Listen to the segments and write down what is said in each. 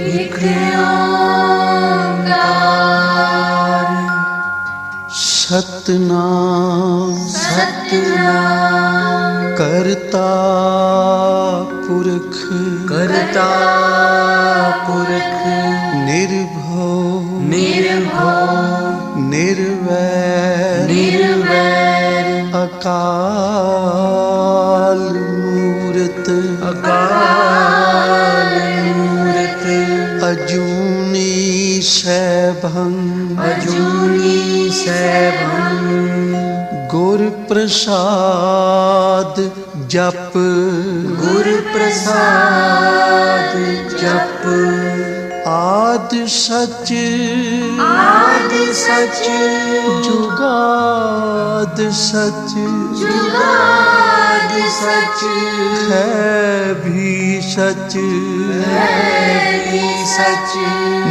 एक ओंकार सतनाम सतनाम करता पुरख करता पुरख निर्भव निर्भव निर्वैर निर्वैर अकाल मूरत अकाल मूरत अजूनी सैभं अजूनी सैभं गुर प्रसाद जप गुर प्रसाद जप आद सच आद सच जुगाद सच जुगाद सच है भी सच है भी सच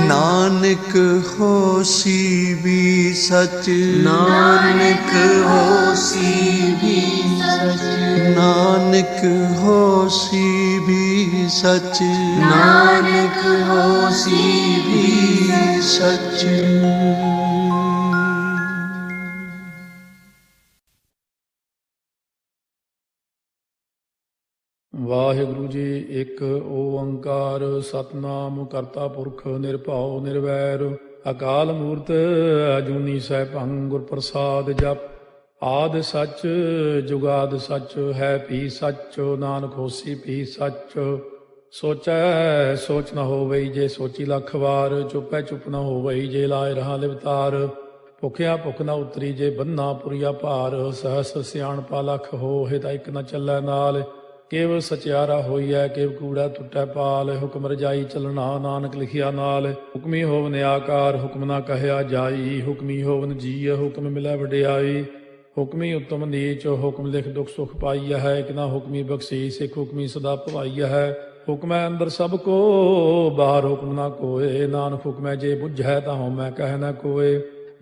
नानक होसी भी सच नानक होसी भी सच नानक होसी भी सच नानक होसी भी सच। ਵਾਹਿਗੁਰੂ ਜੀ ਇੱਕ ਓੰਕਾਰ ਸਤਨਾਮ ਕਰਤਾ ਪੁਰਖ ਨਿਰਭਉ ਨਿਰਵੈਰ ਅਕਾਲ ਮੂਰਤ ਅਜੂਨੀ ਸੈਭੰ ਗੁਰ ਪ੍ਰਸਾਦ ਜਪ ਆਦ ਸੱਚ ਜੁਗਾਦ ਸੱਚ ਹੈ ਭੀ ਸੱਚ ਨਾਨਕ ਹੋਸੀ ਭੀ ਸੱਚ ਸੋਚੈ ਸੋਚ ਨ ਹੋਵਈ ਜੇ ਸੋਚੀ ਲੱਖ ਵਾਰ ਚੁੱਪੈ ਚੁੱਪ ਨ ਹੋਵਈ ਜੇ ਲਾਇ ਰਹਾ ਲਿਵਤਾਰ ਭੁਖਿਆ ਭੁਖ ਨ ਉਤਰੀ ਜੇ ਬੰਨਾ ਪੁਰੀਆ ਭਾਰ ਸਹਸ ਸਿਆਣਪਾ ਲਖ ਹੋਏ ਤਾਂ ਇੱਕ ਨ ਚੱਲੈ ਨਾਲ ਕੇਵ ਸਚਿਆਰਾ ਹੋਈਐ ਕੇਵ ਕੂੜਾ ਟੁੱਟੈ ਪਾਲ ਹੁਕਮ ਰਜਾਈ ਚੱਲਣਾ ਨਾਨਕ ਲਿਖਿਆ ਨਾਲ ਹੁਕਮੀ ਹੋਵਨ ਆਕਾਰ ਹੁਕਮ ਨਾ ਕਹਿਆ ਜਾਈ ਹੁਕਮੀ ਹੋਵਨ ਜੀਅ ਹੁਕਮ ਮਿਲੈ ਵਡਿਆਈ ਹੁਕਮੀ ਉਤਮ ਨੀਚ ਹੁਕਮ ਲਿਖ ਦੁਖ ਸੁਖ ਪਾਈਆ ਹੈ ਇੱਕ ਨਾ ਹੁਕਮੀ ਬਖਸ਼ੀ ਸਿੱਖ ਹੁਕਮੀ ਸਦਾ ਭਵਾਈਆ ਹੈ ਹੁਕਮੈ ਅੰਦਰ ਸਭ ਕੋ ਬਾਹਰ ਹੁਕਮ ਨਾ ਕੋਏ ਨਾਨਕ ਹੁਕਮੈ ਜੇ ਬੁੱਝੈ ਤਾਂ ਹਉਮੈ ਕਹਿ ਨਾ ਕੋਏ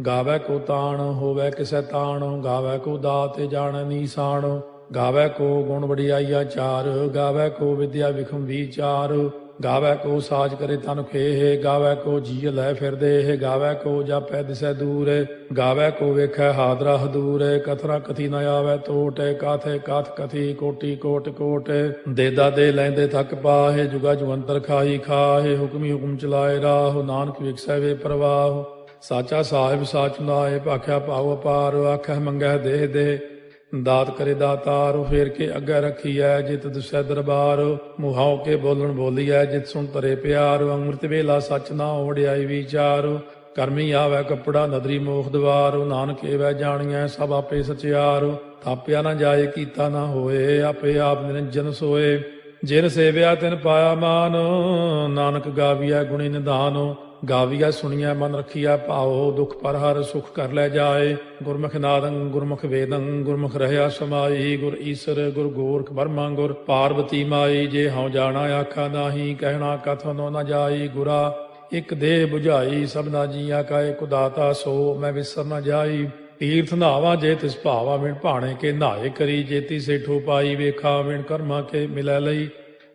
ਗਾਵੈ ਕੋ ਤਾਣ ਹੋਵੈ ਕਿਸੈ ਤਾਣ ਗਾਵੈ ਕੋ ਦਾਤ ਜਾਣੈ ਨੀਸਾਨ ਗਾਵੈ ਕੋ ਗੁਣ ਵਡਿਆਈਆ ਚਾਰ ਗਾਵੈ ਕੋ ਵਿਦਿਆ ਵਿਖਮ ਵਿਚਾਰ ਗਾਵੈ ਕੋ ਸਾਜ ਕਰੇ ਤਨ ਖੇਹ ਗਾਵੈ ਕੋ ਜੀਅ ਲੈ ਫਿਰਦੇ ਗਾਵੈ ਕੋ ਜਾਪੈ ਦਿਸੈ ਦੂਰ ਗਾਵੈ ਕੋ ਵੇਖੈ ਹਾਦਰਾ ਹਦੂਰ ਕਥਨਾ ਕਥੀ ਨ ਆਵੈ ਟੋਟ ਕਾਥੇ ਕਾਥ ਕਥੀ ਕੋਟੀ ਕੋਟ ਕੋਟ ਦੇਦਾ ਦੇ ਲੈਂਦੇ ਥੱਕ ਪਾਹੇ ਜੁਗਾ ਜੁਗੰਤਰ ਖਾਈ ਖਾਹੇ ਹੁਕਮੀ ਹੁਕਮ ਚਲਾਏ ਰਾਹ ਨਾਨਕ ਵਿਖਸੈ ਵੇ ਪ੍ਰਵਾਹ ਸਾਚਾ ਸਾਹਿਬ ਸਾਚ ਨਾਏ ਭਾਖਿਆ ਭਾਉ ਅਪਾਰ ਆਖੈ ਮੰਗੈ ਦੇਹ ਦੇ ਦਾਤ ਕਰੇ ਦਾਤਾਰ ਫੇਰ ਕੇ ਅੱਗੇ ਰੱਖੀਐ ਜਿਤ ਦੁਸੈ ਦਰਬਾਰ ਮੁਹਾਉ ਕੇ ਬੋਲਣ ਬੋਲੀਐ ਜਿਤ ਸੁਣ ਤਰੇ ਪਿਆਰ ਅੰਮ੍ਰਿਤ ਵੇਲਾ ਸੱਚ ਨਾ ਵਡਿਆਈ ਵਿਚਾਰ ਕਰਮੀ ਆਵੈ ਕੱਪੜਾ ਨਦਰੀ ਮੋਖ ਦਵਾਰ ਨਾਨਕ ਏਵੈ ਜਾਣੀਐ ਸਭ ਆਪੇ ਸਚਿਆਰ ਥਾਪਿਆ ਨਾ ਜਾਏ ਕੀਤਾ ਨਾ ਹੋਏ ਆਪੇ ਆਪ ਨਿਰੰਜਨ ਸੋਏ ਜਿਨ ਸੇਵਿਆ ਤਿਨ ਪਾਇਆ ਮਾਨ ਨਾਨਕ ਗਾਵੀਐ ਗੁਣੀ ਨਿਧਾਨ ਗਾਵੀਆ ਸੁਣੀਐ ਮਨ ਰੱਖੀਐ ਭਾਉ ਦੁਖ ਪਰ ਹਰ ਸੁਖ ਕਰ ਲੈ ਜਾਏ ਗੁਰਮੁਖ ਨਾਦੰ ਗੁਰਮੁਖ ਵੇਦੰ ਗੁਰਮੁਖ ਰਹਿਆ ਸਮਾਈ ਗੁਰ ਈਸਰ ਗੁਰ ਗੋਰਖ ਬਰਮਾ ਗੁਰ ਪਾਰਵਤੀ ਮਾਈ ਜੇ ਹਉ ਜਾਣਾ ਆਖਾ ਨਾਹੀ ਕਹਿਣਾ ਕਥਨੋ ਨ ਜਾਈ ਗੁਰਾ ਇਕ ਦੇਹ 부ਝਾਈ ਸਭਨਾ ਜੀਆ ਕਾ ਇਕ ਦਾਤਾ ਸੋ ਮੈਂ ਵਿਸਰ ਨ ਜਾਈ ਤੀਰਥ ਨਾਵਾ ਜੇ ਤਿਸ ਭਾਵਾ ਵਿਣ ਭਾਣੇ ਕੇ ਨਹਾਏ ਕਰੀ ਜੇਤੀ ਸੇਠੋ ਪਾਈ ਵੇਖਾ ਵਿਣ ਕਰਮਾ ਕੇ ਮਿਲੈ ਲਈ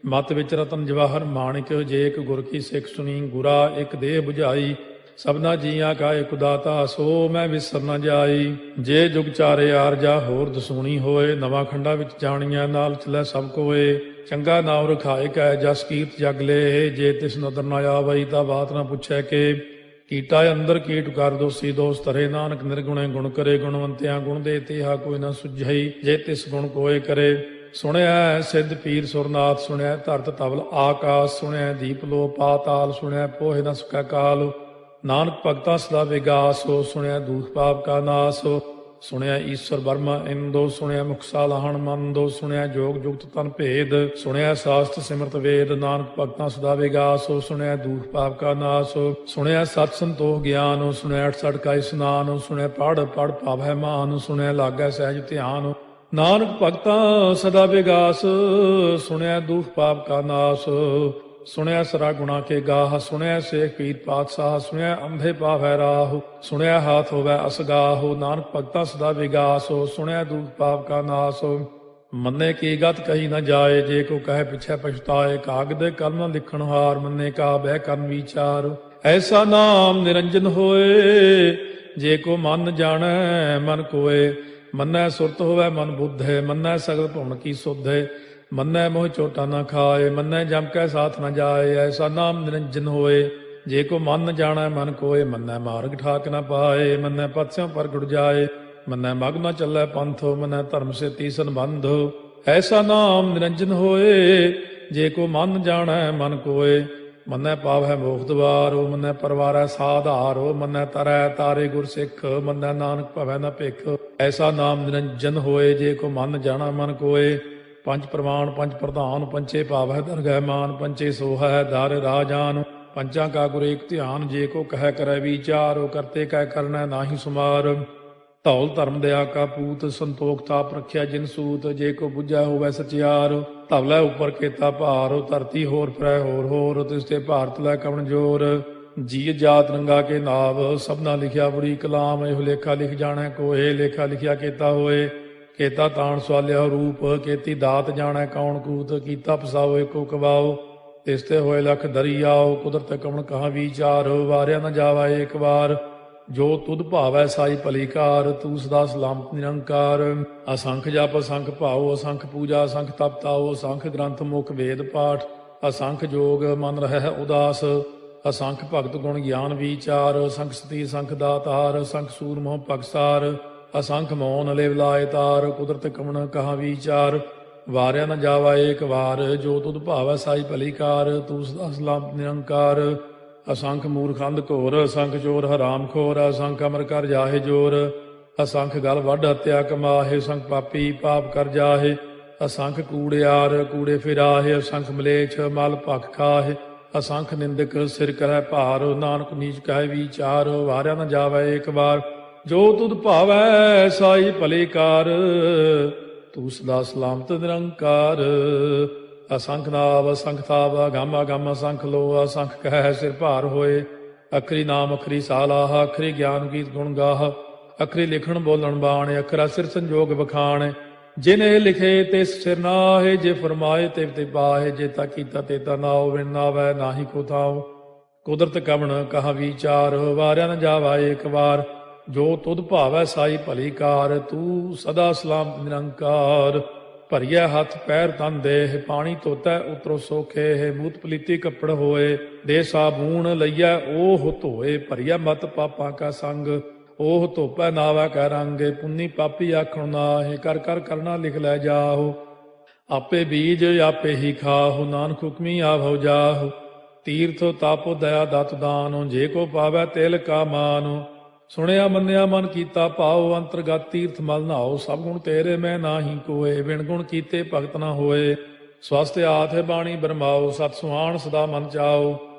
ਮਤ ਵਿੱਚ ਰਤਨ ਜਵਾਹਰ ਮਾਣਿਕ ਜੇ ਇੱਕ ਗੁਰ ਕੀ ਸਿੱਖ ਸੁਣੀ ਗੁਰਾ ਇੱਕ ਦੇਹ 부ਝਾਈ ਸਭਨਾ ਜੀਆਂ ਕਾ ਇਕ ਦਾਤਾ ਸੋ ਮੈਂ ਵਿਸਰ ਨ ਜਾਈ ਜੇ ਜੁਗ ਚਾਰੇ ਆਰਜਾ ਹੋਰ ਦਸੂਣੀ ਹੋਏ ਨਵਾਂ ਖੰਡਾ ਵਿੱਚ ਜਾਣੀਆਂ ਨਾਲ ਚਲੈ ਸਭ ਕੋਏ ਚੰਗਾ ਨਾਮ ਰਖਾਏ ਕੈ ਜਸ ਕੀਰਤ ਜਗ ਲੈ ਜੇ ਤਿਸ ਨਦਰ ਨ ਆਵਈ ਤਾਂ ਬਾਤ ਨ ਪੁੱਛੈ ਕੇ ਕੀਟਾ ਅੰਦਰ ਕੀਟ ਕਰ ਦੋਸੀ ਦੋਸ ਧਰੇ ਨਾਨਕ ਨਿਰਗੁਣੇ ਗੁਣ ਕਰੇ ਗੁਣਵੰਤਿਆਂ ਗੁਣ ਦੇ ਤੇਹਾ ਕੋਈ ਨ ਸੁਝਈ ਜੇ ਤਿਸ ਗੁਣ ਕੋਏ ਕਰੇ ਸੁਣਿਆ ਸਿੱਧ ਪੀਰ ਸੁਰਨਾਥ ਸੁਣਿਆ ਧਰਤ ਤਵਲ ਆਕਾਸ਼ ਸੁਣਿਆ ਦੀਪ ਲੋ ਪਾਤਾਲ ਸੁਣਿਆ ਪੋਹਿ ਨ ਸਕੈ ਕਾਲ ਨਾਨਕ ਭਗਤਾਂ ਸਦਾ ਵਿਗਾਸ ਹੋ ਸੁਣਿਆ ਦੂਖ ਪਾਪ ਕਾ ਨਾਸ ਸੁਣਿਆ ਈਸ਼ਵਰ ਬਰਮਾ ਇੰਦੋ ਸੁਣਿਆ ਮੁਖ ਸਾਲਾਹਣ ਮੰਦੋ ਸੁਣਿਆ ਜੋਗ ਜੁਗਤ ਤਨ ਭੇਦ ਸੁਣਿਆ ਸਾਸਤ ਸਿਮਰਤ ਵੇਦ ਨਾਨਕ ਭਗਤਾਂ ਸਦਾ ਵਿਗਾਸ ਹੋ ਸੁਣਿਆ ਦੂਖ ਪਾਪ ਕਾ ਨਾਸ ਸੁਣਿਆ ਸਤ ਸੰਤੋਖ ਗਿਆਨ ਸੁਣਿਆ 68 ਕਾ ਇਸਨਾਨ ਸੁਣਿਆ ਪੜ ਪੜ ਭਾਵੈ ਮਾਨ ਸੁਣਿਆ ਲਾਗੈ ਸਹਿਜ ਧਿਆਨ ਨਾਨਕ ਭਗਤਾਂ ਸਦਾ ਵਿਗਾਸ ਸੁਣਿਆ ਦੁਖ ਪਾਪ ਕਾ ਨਾਸ ਸੁਣਿਆ ਸਰਾ ਗੁਣਾ ਕੇ ਗਾਹ ਸੁਣਿਆ ਸੇਖ ਪੀਰ ਪਾਤਸ਼ਾਹ ਸੁਣਿਆ ਅੰਧੇ ਪਾਵੈ ਰਾਹ ਸੁਣਿਆ ਹਾਥ ਹੋਵੈ ਅਸਗਾਹ ਨਾਨਕ ਭਗਤਾਂ ਸਦਾ ਵਿਗਾਸ ਸੁਣਿਆ ਦੁਖ ਪਾਪ ਕਾ ਨਾਸ ਮੰਨੇ ਕੀ ਗਤ ਕਹੀ ਨਾ ਜਾਏ, ਜੇ ਕੋ ਕਹੇ ਪਿਛੈ ਪਛਤਾਏ। ਕਾਗਦ ਕਲਮ ਨ ਲਿਖਣ ਹਾਰ, ਮੰਨੇ ਕਾ ਬਹਿ ਕਰਨ ਵਿਚਾਰ। ਐਸਾ ਨਾਮ ਨਿਰੰਜਨ ਹੋਏ, ਜੇ ਕੋ ਮਨ ਜਾਣੈ ਮਨ ਕੋਏ। ਮੰਨੈ ਸੁਰਤ ਹੋਵੈ ਮਨ ਬੁੱਧੇ, ਮੰਨੈ ਸਗਲ ਭਵਨ ਕੀ ਸੁਧੇ। ਮੰਨੈ ਮੋਹ ਚੋਟਾ ਨਾ ਖਾਏ, ਮੰਨੈ ਜਮ ਕੈ ਸਾਥ ਨ ਜਾਏ। ਐਸਾ ਨਾਮ ਨਿਰੰਜਨ ਹੋਏ, ਜੇ ਕੋ ਮਨ ਜਾਣੈ ਮਨ ਕੋਏ। ਮੰਨੈ ਮਾਰਗ ਠਾਕ ਨ ਪਾਏ, ਮੰਨੈ ਪਥ ਸਿਉ ਪ੍ਰਗਟ ਜਾਏ। ਮੰਨੈ ਮਗ ਨ ਚੱਲੈ ਪੰਥ, ਮੰਨੈ ਧਰਮ ਸੇ ਤੀਸਨ ਬੰਧ। ਐਸਾ ਨਾਮ ਨਿਰੰਜਨ ਹੋਏ, ਜੇ ਕੋ ਮਨ ਜਾਣੈ ਮਨ ਕੋਏ। ਮੰਨੈ ਪਾਵੈ ਮੋਖ ਦੁਆਰੋ, ਮੰਨੈ ਪਰਵਾਰੈ ਸਾਧਾਰੋ। ਮੰਨੈ ਤਰੈ ਤਾਰੇ ਗੁਰ ਸਿੱਖ, ਮੰਨੈ ਨਾਨਕ ਭਵੈ ਨ ਭਿਖ। ਐਸਾ ਨਾਮ ਨਿਰੰਜਨ ਹੋਏ, ਜੇ ਕੋ ਮਨ ਜਾਣੈ ਮਨ ਕੋਏ। ਪੰਜ ਪ੍ਰਮਾਣ ਪੰਜ ਪ੍ਰਧਾਨ, ਪੰਚੇ ਭਾਵੈ ਦਰਗਹਿ ਮਾਨ। ਪੰਚੇ ਸੋਹੈ ਦਰ ਰਾਜਾਨ, ਪੰਚਾਂ ਕਾ ਗੁਰ ਏਕ ਧਿਆਨ। ਜੇ ਕੋ ਕਹਿ ਕਰੈ ਵਿਚਾਰ, ਕਰਤੇ ਕਹਿ ਕਰਨੈ ਨਾਹੀ ਸੁਮਾਰ। ਧੌਲ ਧਰਮ ਦਇਆ ਕਾ ਪੂਤ, ਸੰਤੋਖ ਤਾਪ ਰੱਖਿਆ ਜਿਨ ਸੂਤ। ਜੇ ਕੋ ਬੁੱਝੈ ਹੋਵੈ ਸਚਿਆਰ, ਧਵਲੇ ਉੱਪਰ ਕੇਤਾ ਭਾਰ। ਧਰਤੀ ਹੋਰ ਫਿਰੈ ਹੋਰ ਹੋਰ, ਤਿਸ ਤੇ ਭਾਰਤ ਲੈ ਕਵਣ ਜੋਰ। ਜੀ ਜਾਤ ਰੰਗਾ ਕੇ ਨਾਵ, ਸਭਨਾ ਲਿਖਿਆ ਬੁਰੀ ਕਲਾਮ। ਇਹੋ ਲੇਖਾ ਲਿਖ ਜਾਣੈ ਕੋਏ, ਲੇਖਾ ਲਿਖਿਆ ਕੇਤਾ ਹੋਏ। ਕੇਤਾ ਤਾਣ ਸਵਾਲਿਆ ਰੂਪ, ਕੀਤੀ ਦਾਤ ਜਾਣੈ ਕੌਣ ਕੂਤ। ਕੀਤਾ ਪਸਾਓ ਏਕੋ ਕਵਾਓ, ਤਿਸ ਤੇ ਹੋਏ ਲਖ ਦਰਿਆਓ। ਕੁਦਰਤ ਕਵਣ ਕਹਾ ਵਿਚਾਰ, ਵਾਰਿਆ ਨ ਜਾਵਾ ਏਕ ਵਾਰ। ਜੋ ਤੁਧ ਭਾਵੈ ਸਾਈ ਭਲੀ ਕਾਰ, ਤੂੰ ਸਦਾ ਸਲਾਮਤ ਨਿਰੰਕਾਰ। ਅਸੰਖ ਜਪ ਅਸੰਖ ਭਾਉ, ਅਸੰਖ ਪੂਜਾ ਅਸੰਖ ਤਪ ਤਾਉ। ਅਸੰਖ ਗ੍ਰੰਥ ਮੁਖ ਵੇਦ ਪਾਠ, ਅਸੰਖ ਜੋਗ ਮਨ ਰਹਿ ਉਦਾਸ। ਅਸੰਖ ਭਗਤ ਗੁਣ ਗਿਆਨ ਵਿਚਾਰ, ਅਸੰਖ ਸਤੀ ਅਸੰਖ ਦਾਤਾਰ। ਅਸੰਖ ਸੂਰ ਮੋਹ ਪਗਸਾਰ, ਅਸੰਖ ਮੌਨ ਲਿਵ ਲਾਇ ਤਾਰ। ਕੁਦਰਤ ਕਵਣ ਕਹਾ ਵਿਚਾਰ, ਵਾਰਿਆ ਨ ਜਾਵਾ ਏਕ ਵਾਰ। ਜੋ ਤੁਧ ਭਾਵੈ ਸਾਈ ਭਲੀ ਕਾਰ, ਤੂੰ ਸਦਾ ਸਲਾਮਤ ਨਿਰੰਕਾਰ। ਅਸੰਖ ਮੂਰਖ ਅੰਧ ਘੋਰ, ਅਸੰਖ ਚੋਰ ਹਰਾਮ ਖੋਰ। ਅਸੰਖ ਅਮਰ ਕਰ ਜਾਹੇ ਜੋਰ, ਅਸੰਖ ਗਲ ਵੱਢ ਹੱਤਿਆ ਕਮਾਹੇ। ਅਸੰਖ ਪਾਪੀ ਪਾਪ ਕਰ ਜਾਹੇ, ਅਸੰਖ ਕੂੜਿਆਰ ਕੂੜੇ ਫਿਰਾਹੇ। ਅਸੰਖ ਮਲੇਛ ਮਲ ਭਖ ਖਾਹੇ, ਅਸੰਖ ਨਿੰਦਕ ਸਿਰ ਕਰੈ ਭਾਰ। ਨਾਨਕ ਨੀਚ ਕਹਿ ਵਿਚਾਰ, ਵਾਰਿਆ ਨ ਜਾਵੈ ਏਕ ਵਾਰ। ਜੋ ਤੁਧ ਭਾਵੈ ਸਾਈ ਭਲੀ ਕਾਰ, ਤੂੰ ਸਦਾ ਸਲਾਮਤ ਨਿਰੰਕਾਰ। ਅਸੰਖ ਨਾਵ ਅਸੰਖ ਤਾਵ, ਅਗੰਮ ਅਗੰਮ ਅਸੰਖ ਲੋ। ਅਸੰਖ ਕਹਿ ਸਿਰ ਭਾਰ ਹੋਏ, ਅਖਰੀ ਨਾਮ ਅਖਰੀ ਸਾਲਾਹ। ਅਖਰੀ ਗਿਆਨ ਗੀਤ ਗੁਣ ਗਾਹ, ਅਖਰੀ ਲਿਖਣ ਬੋਲਣ ਬਾਣ। ਅਖਰਾ ਸਿਰ ਸੰਜੋਗ ਬਖਾਣ, ਜਿਨੇ ਲਿਖੇ ਤਿਸ ਸਿਰ ਨਾਹੇ। ਜੇ ਫਰਮਾਏ ਤਿਵ ਤੇ ਪਾਹੇ, ਜੇ ਤਾ ਕੀਤਾ ਤੇ ਤਾ ਨਾਉ। ਵਿਣ ਨਾਵੈ ਨਾਹੀ ਕੋ ਥਾਉ, ਕੁਦਰਤ ਕਵਣ ਕਹਾ ਵਿਚਾਰ। ਵਾਰਿਆ ਨ ਜਾਵਾ ਏਕ ਵਾਰ, ਜੋ ਤੁਧ ਭਾਵੈ ਸਾਈ ਭਲੀ ਕਾਰ। ਤੂੰ ਸਦਾ ਸਲਾਮਤ ਨਿਰੰਕਾਰ। ਭਰੀਐ ਹੱਥ ਪੈਰ ਤਨ ਦੇਹ, ਪਾਣੀ ਧੋਤੈ ਉਤਰੋ ਸੋਖੇ। ਮੂਤ ਪਲੀਤੀ ਕੱਪੜ ਹੋਏ, ਦੇ ਸਾਬੂਣ ਲਈਐ ਓਹ ਧੋਏ। ਭਰੀਐ ਮਤ ਪਾਪਾਂ ਕਾ ਸੰਗ, ਓਹ ਧੋਪੈ ਨਾਵੈ ਕੈ ਰੰਗ। ਪੁੰਨੀ ਪਾਪੀ ਆਖਣ ਨਾਹਿ, ਕਰ ਕਰ ਕਰਨਾ ਲਿਖ ਲੈ ਜਾਹੋ। ਆਪੇ ਬੀਜ ਆਪੇ ਹੀ ਖਾਹੋ, ਨਾਨਕ ਹੁਕਮੀ ਆਭਉ ਜਾਹੋ। ਤੀਰਥ ਤਾਪੋ ਦਇਆ ਦਤ ਦਾਨੋ, ਜੇ ਕੋ ਪਾਵੈ ਤਿਲ ਕਾ ਮਾਨੋ। ਸੁਣਿਆ ਮੰਨਿਆ ਮਨ ਕੀਤਾ ਭਾਉ, ਅੰਤਰਗਤ ਤੀਰਥ ਮਲ ਨਹਾਉ। ਸਭ ਗੁਣ ਤੇਰੇ ਮੈਂ ਨਾਹੀ ਕੋਏ, ਬਿਨ ਗੁਣ ਕੀਤੇ ਭਗਤ ਨਾ ਹੋਏ। ਸਵਸਤ ਆਥ ਬਾਣੀ ਬਰਮਾਓ, ਸਤ ਸੁਹਾਣ ਸਦਾ ਮਨ ਚਾਓ।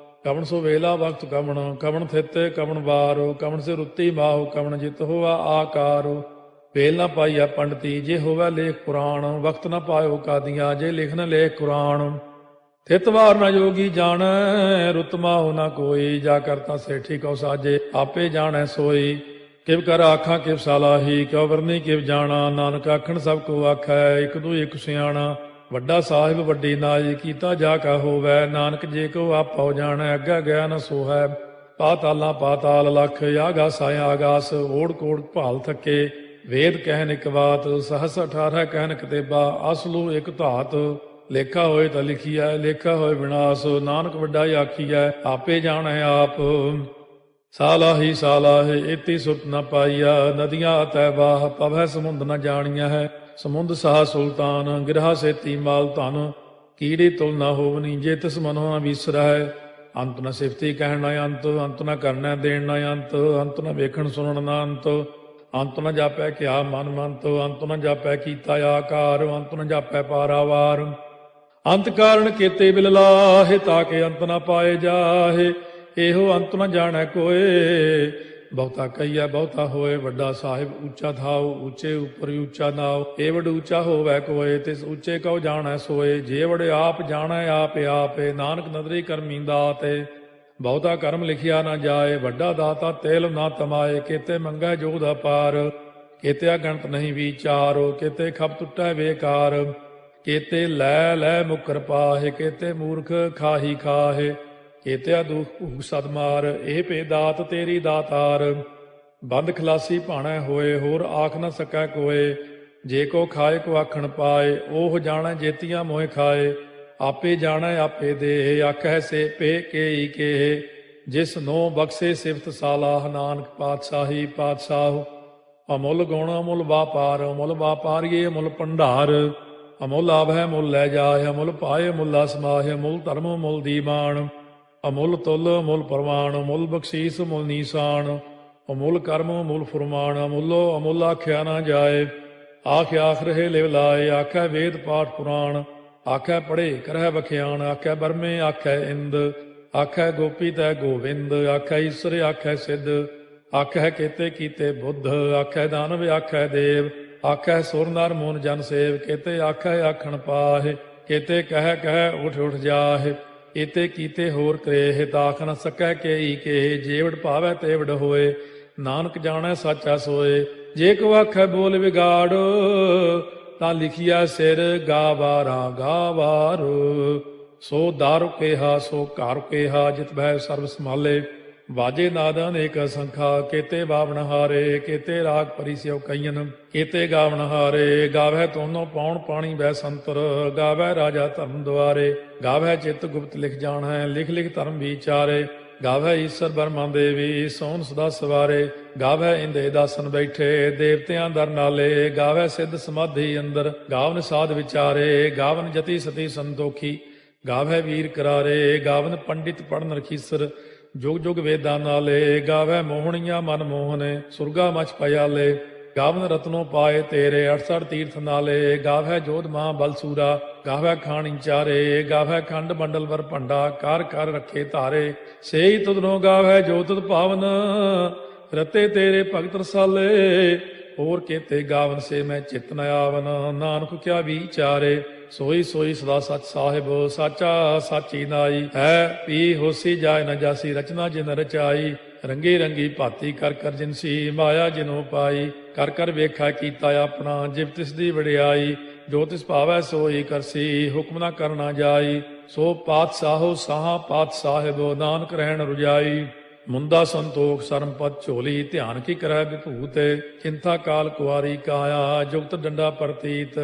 ਕਵਣ ਸੋ ਵੇਲਾ ਵਕਤ ਕਵਣ, ਕਵਣ ਥਿਤੇ ਕਵਣ ਵਾਰੋ। ਕਵਣ ਸੇ ਰੁੱਤੀ ਮਾਹੋ, ਕਵਣ ਜਿਤ ਹੋਆ ਆਕਾਰੋ। ਵੇਲ ਨਾ ਪਾਈਆ ਪੰਡਤੀ, ਜੇ ਹੋਵੈ ਲੇਖ ਪੁਰਾਣ। ਵਕਤ ਨਾ ਪਾਇਓ ਕਾਦੀਆਂ, ਜੇ ਲਿਖਨ ਲੇਖ ਕੁਰਾਨ। ਥਿਤ ਵਾਰ ਨਾ ਜੋਗੀ ਜਾਣੈ, ਰੁੱਤ ਮਾਹੁ ਨਾ ਕੋਈ। ਜਾ ਕਰਤਾ ਸੇਠੀ ਕਉ ਸਾਜੇ, ਆਪੇ ਜਾਣੈ ਸੋਈ। ਕਿਵ ਕਰ ਆਖਾਂ ਕਿਵ ਸਾਲਾਹੀ, ਕਿਉ ਵਰਨੀ ਕਿਵ ਜਾਣਾ। ਨਾਨਕ ਆਖਣ ਸਭ ਕੋ ਆਖੈ, ਇਕ ਦੂ ਇਕ ਸਿਆਣਾ। ਵੱਡਾ ਸਾਹਿਬ ਵੱਡੀ ਨਾਈ, ਕੀਤਾ ਜਾ ਕਾ ਹੋਵੈ। ਨਾਨਕ ਜੇ ਕੋ ਆਪਉ ਜਾਣੈ, ਅੱਗਾ ਗਿਆ ਨ ਸੋਹੈ। ਪਾਤਾਲਾਂ ਪਾਤਾਲ ਲਖ, ਆਗਾਸ ਆਗਾਸ। ਓੜ ਕੋੜ ਭਾਲ ਥੱਕੇ, ਵੇਦ ਕਹਿਨ ਇਕ ਬਾਤ। ਸਹਸ 18 ਕਹਿਨ ਕਤੇਬਾ, ਅਸਲੂ ਇਕ ਧਾਤ। ਲੇਖਾ ਹੋਏ ਤਾਂ ਲਿਖੀਐ, ਲੇਖਾ ਹੋਏ ਵਿਨਾਸ਼। ਨਾਨਕ ਵੱਡਾ ਆਖੀਐ, ਆਪੇ ਜਾਣੈ ਆਪ। ਸਾਲਾਹੀ ਸਾਲਾਹੇ, ਇਤੀ ਸੁਰਤ ਨ ਪਾਈਆ। ਨਦੀਆਂ ਅਤੈ ਬਾਹ, ਪਵੈ ਸਮੁੰਦ ਨ ਜਾਣੀਆ ਹੈ। ਸਮੁੰਦ ਸਾਹ ਸੁਲਤਾਨ, ਗਿਰਹਾ ਸੇਤੀ ਮਾਲ ਧਨ। ਕੀੜੀ ਤੁਲ ਨ ਹੋਵਨੀ, ਜੇ ਤਿਸ ਮਨੋ ਨ ਵਿਸਰੈ। ਅੰਤ ਨ ਸਿਫਤੀ ਕਹਿਣ ਨ ਅੰਤ, ਅੰਤ ਨ ਕਰਨੈ ਦੇਣ ਨ ਅੰਤ। ਅੰਤ ਨ ਵੇਖਣ ਸੁਣਨ ਨ ਅੰਤ, ਅੰਤ ਨ ਜਾਪੈ ਕਿਆ ਮਨ ਮੰਤ। ਅੰਤ ਨ ਜਾਪੈ ਕੀਤਾ ਆਕਾਰ, ਅੰਤ ਨ ਜਾਪੈ ਪਾਰਾਵਾਰ। ਅੰਤ ਕਾਰਨ ਕੀਤੇ ਬਿਲ ਲਾਹੇ, ਤਾਕੇ ਅੰਤ ਨ ਪਾਏ ਜਾਹੇ। ਇਹੋ ਅੰਤ ਨ ਜਾਣੈ ਕੋਏ, ਬਹੁਤਾ ਕਹੀਐ ਬਹੁਤਾ ਹੋਏ। ਵੱਡਾ ਸਾਹਿਬ ਉੱਚਾ ਥਾਉ, ਉੱਚੇ ਉੱਪਰ ਉੱਚਾ ਨਾਉ। ਏ ਵਡ ਉੱਚਾ ਹੋਵੈ ਕੋਏ, ਤਿਸ ਉੱਚੇ ਕਉ ਜਾਣੈ ਸੋਏ। ਜੇ ਵਡ ਆਪ ਜਾਣੈ ਆਪੇ ਆਪੇ, ਨਾਨਕ ਨਦਰੀ ਕਰਮੀ ਦਾਤੇ। ਬਹੁਤਾ ਕਰਮ ਲਿਖਿਆ ਨਾ ਜਾਏ, ਵੱਡਾ ਦਾਤਾ ਤੇਲ ਨਾ ਤਮਾਏ। ਕੀਤੇ ਮੰਗੈ ਜੋਧ ਅਪਾਰ, ਕੇਤੇ ਅਗਣਤ ਨਹੀਂ ਵਿਚਾਰੋ, ਕੇਤੇ ਖਪ ਟੁੱਟੈ ਬੇਕਾਰ, ਕੇਤੇ ਲੈ ਲੈ ਮੁਕਰ ਪਾਹੇ, ਕੇਤੇ ਮੂਰਖ ਖਾਹੀ ਖਾਹੇ, ਕੇਤੇ ਦੁਖ ਭੂਖ ਸਦ ਮਾਰ, ਇਹ ਭੇ ਦਾਤ ਤੇਰੀ ਦਾਤਾਰ। ਬੰਦ ਖਲਾਸੀ ਭਾਣੈ ਹੋਏ, ਹੋਰ ਆਖ ਨ ਸਕੈ ਕੋਏ, ਜੇ ਕੋ ਖਾਏ ਕੋ ਆਖਣ ਪਾਏ, ਉਹ ਜਾਣੈ ਜੇਤੀਆਂ ਮੋਹਿ ਖਾਏ, ਆਪੇ ਜਾਣੈ ਆਪੇ ਦੇ, ਆਖੈ ਸੇ ਪੇ ਕੇਈ ਕੇ, ਜਿਸ ਨੋ ਬਖਸ਼ੇ ਸਿਫਤ ਸਾਲਾਹ, ਨਾਨਕ ਪਾਤਸ਼ਾਹੀ ਪਾਤਸ਼ਾਹ। ਅਮੁੱਲ ਗੁਣ ਅਮੁੱਲ ਵਾਪਾਰ, ਅਮੁੱਲ ਵਾਪਾਰੀਏ ਅਮੁੱਲ ਭੰਡਾਰ, ਅਮੁੱਲ ਆਭੈ ਮੁੱਲ ਲੈ ਜਾਏ, ਅਮੁੱਲ ਪਾਏ ਮੁੱਲਾ ਸਮਾਹਿ, ਅਮੁੱਲ ਧਰਮ ਮੁੱਲ ਦੀਵਾਨ, ਅਮੁੱਲ ਤੁਲ ਅਮੁੱਲ ਪ੍ਰਮਾਣ, ਅਮੁੱਲ ਬਖਸ਼ੀਸ ਮੁੱਲ ਨੀਸਾਨ, ਅਮੁੱਲ ਕਰਮ ਅਮੁੱਲ ਫੁਰਮਾਨ, ਅਮੁੱਲੋ ਅਮੁੱਲ ਆਖਿਆ ਨਾ ਜਾਏ, ਆਖ ਆਖ ਰਹੇ ਲਿਵ ਲਾਏ, ਆਖੈ ਵੇਦ ਪਾਠ ਪੁਰਾਣ, ਆਖੈ ਪੜ੍ਹੇ ਕਰਹਿ ਬਖਿਆਣ, ਆਖੈ ਬਰਮੇ ਆਖੈ ਇੰਦ, ਆਖੈ ਗੋਪੀ ਤੈ ਗੋਵਿੰਦ, ਆਖੈ ਈਸਰ ਆਖੈ ਸਿੱਧ, ਆਖੈ ਕੇਤੇ ਕੀਤੇ ਬੁੱਧ, ਆਖੈ ਦਾਨਵ ਆਖੈ ਦੇਵ, ਆਖੈ ਸੁਰ ਨਰ ਮੂਨ ਜਨ ਸੇਵ, ਕੇਤੇ ਆਖੈ ਆਖਣ ਪਾਹੇ, ਕੇਤੇ ਕਹਿ ਕਹਿ ਉਠ ਉਠ ਜਾਹੇ, ਏਤੇ ਕੀਤੇ ਹੋਰ ਕਰੇਹ, ਤਾਖ ਨ ਸਕੈ ਕੇਈ ਕੇ, ਜੇਵੜ ਭਾਵੈ ਤੇਵੜ ਹੋਏ, ਨਾਨਕ ਜਾਣੈ ਸਾਚਾ ਸੋਏ। ਜੇ ਕੋ ਆਖੈ ਬੋਲ ਵਿਗਾੜ, ਤਾਂ ਲਿਖਿਆ ਸਿਰ ਗਾਵਾਰਾ ਗਾਵਾਰ, ਸੋ ਦਾਰੂ ਕੇਹਾ ਸੋ ਘਰ ਕੇਹਾ, ਜਿਤ ਬਹਿ ਸਰਬ ਸੰਭਾਲੇ, ਵਾਜੇ ਨਾਦ ਅਨੇਕ ਸੰਖਾ, ਕੇਤੇ ਬਾਵਣ ਹਾਰੇ, ਕੇਤੇ ਰਾਗ ਪਰਿਸਿਓ ਕਈਨ, ਕੇਤੇ ਗਾਵਣ ਹਾਰੇ, ਗਾਵੈ ਤੋਨੋ ਪਾਉਣ ਪਾਣੀ ਬੈ ਸੰਤਰ, ਗਾਵੈ ਰਾਜਾ ਧਰਮ ਦੁਆਰੇ, ਗਾਵੈ ਚਿਤ ਗੁਪਤ ਲਿਖ ਜਾਣੈ, ਲਿਖ ਲਿਖ ਧਰਮ ਵਿਚਾਰੇ, ਗਾਵੈ ਈਸਰ ਬਰਮਾ ਦੇਵੀ, ਸੋਨ ਸਦਾ ਸਵਾਰੇ, ਗਾਵੈ ਇੰਦੇ ਦਾਸਨ ਬੈਠੇ, ਦੇਵਤਿਆਂ ਦਰ ਨਾਲੇ, ਗਾਵੈ ਸਿੱਧ ਸਮਾਧੀ ਅੰਦਰ, ਗਾਵਨ ਸਾਧ ਵਿਚਾਰੇ, ਗਾਵਨ ਜਤੀ ਸਤੀ ਸੰਤੋਖੀ, ਗਾਵੈ ਵੀਰ ਕਰਾਰੇ, ਗਾਵਨ ਪੰਡਿਤ ਪੜਨ ਰਖੀਸਰ, ਜੁਗ ਜੁਗ ਵੇਦਾਂ ਨਾਲੇ, ਗਾਵੈ ਮੋਹਣੀਆਂ ਮਨ ਮੋਹਨੇ, ਸੁਰਗਾ ਮਚ ਪਿਆਲੇ, ਗਾਵਨ ਰਤਨੋ ਪਾਏ ਤੇਰੇ, 68 ਤੀਰਥ ਨਾਲੇ, ਗਾਵੈ ਜੋਧ ਮਾਂ ਬਲਸੂਰਾ, ਗਾਵੈ ਖਾਣੀ ਚਾਰੇ, ਗਾਵੈ ਖੰਡ ਮੰਡਲ ਵਰ ਭੰਡਾ, ਕਰ ਕਰ ਰੱਖੇ ਧਾਰੇ, ਸੇਈ ਤੁਧਨੋ ਗਾਵੈ ਜੋ ਤੁਧ ਭਾਵਨ, ਰਤੇ ਤੇਰੇ ਭਗਤ ਰਸਾਲੇ, ਹੋਰ ਕੇਤੇ ਗਾਵਨ ਸੇ ਮੈਂ ਚਿਤ ਨ ਆਵਨ, ਨਾਨਕ ਕਿਆ ਵਿਚਾਰੇ, ਸੋਈ ਸੋਈ ਸਦਾ ਸਚ ਸਾਹਿਬ, ਸਾਚਾ ਸਾਚੀ ਨਾਈ, ਹੈ ਪੀ ਹੋਸੀ ਜਾਏ ਨ ਜਾਸੀ, ਰਚਨਾ ਜਿਨ ਰਚਾਈ, ਰੰਗੀ ਰੰਗੀ ਭਾਤੀ ਕਰ ਕਰ ਜਿਨਸੀ, ਮਾਇਆ ਜਿਨੋ ਪਾਈ, ਕਰ ਕਰ ਵੇਖਾ ਕੀਤਾ ਆਪਣਾ, ਜਿਵ ਤਿਸ ਦੀ ਵਡਿਆਈ, ਜੋ ਤਿਸ ਭਾਵੈ ਸੋਈ ਕਰਸੀ, ਹੁਕਮ ਨਾ ਕਰਨਾ ਜਾਈ, ਸੋ ਪਾਤਸ਼ਾਹੋ ਸਾਹਾ ਪਾਤਸ਼ਾਹਿਬ, ਨਾਨਕ ਰਹਿਣ ਰੁਜਾਈ, ਮੁੰਦਾ ਸੰਤੋਖ ਸਰਮ ਪਦ ਝੋਲੀ, ਧਿਆਨ ਕੀ ਕਰੈ ਵਿਭੂਤ, ਚਿੰਤਾ ਕਾਲ ਕੁਆਰੀ ਕਾਇਆ, ਜੁਗਤ ਡੰਡਾ ਪ੍ਰਤੀਤ,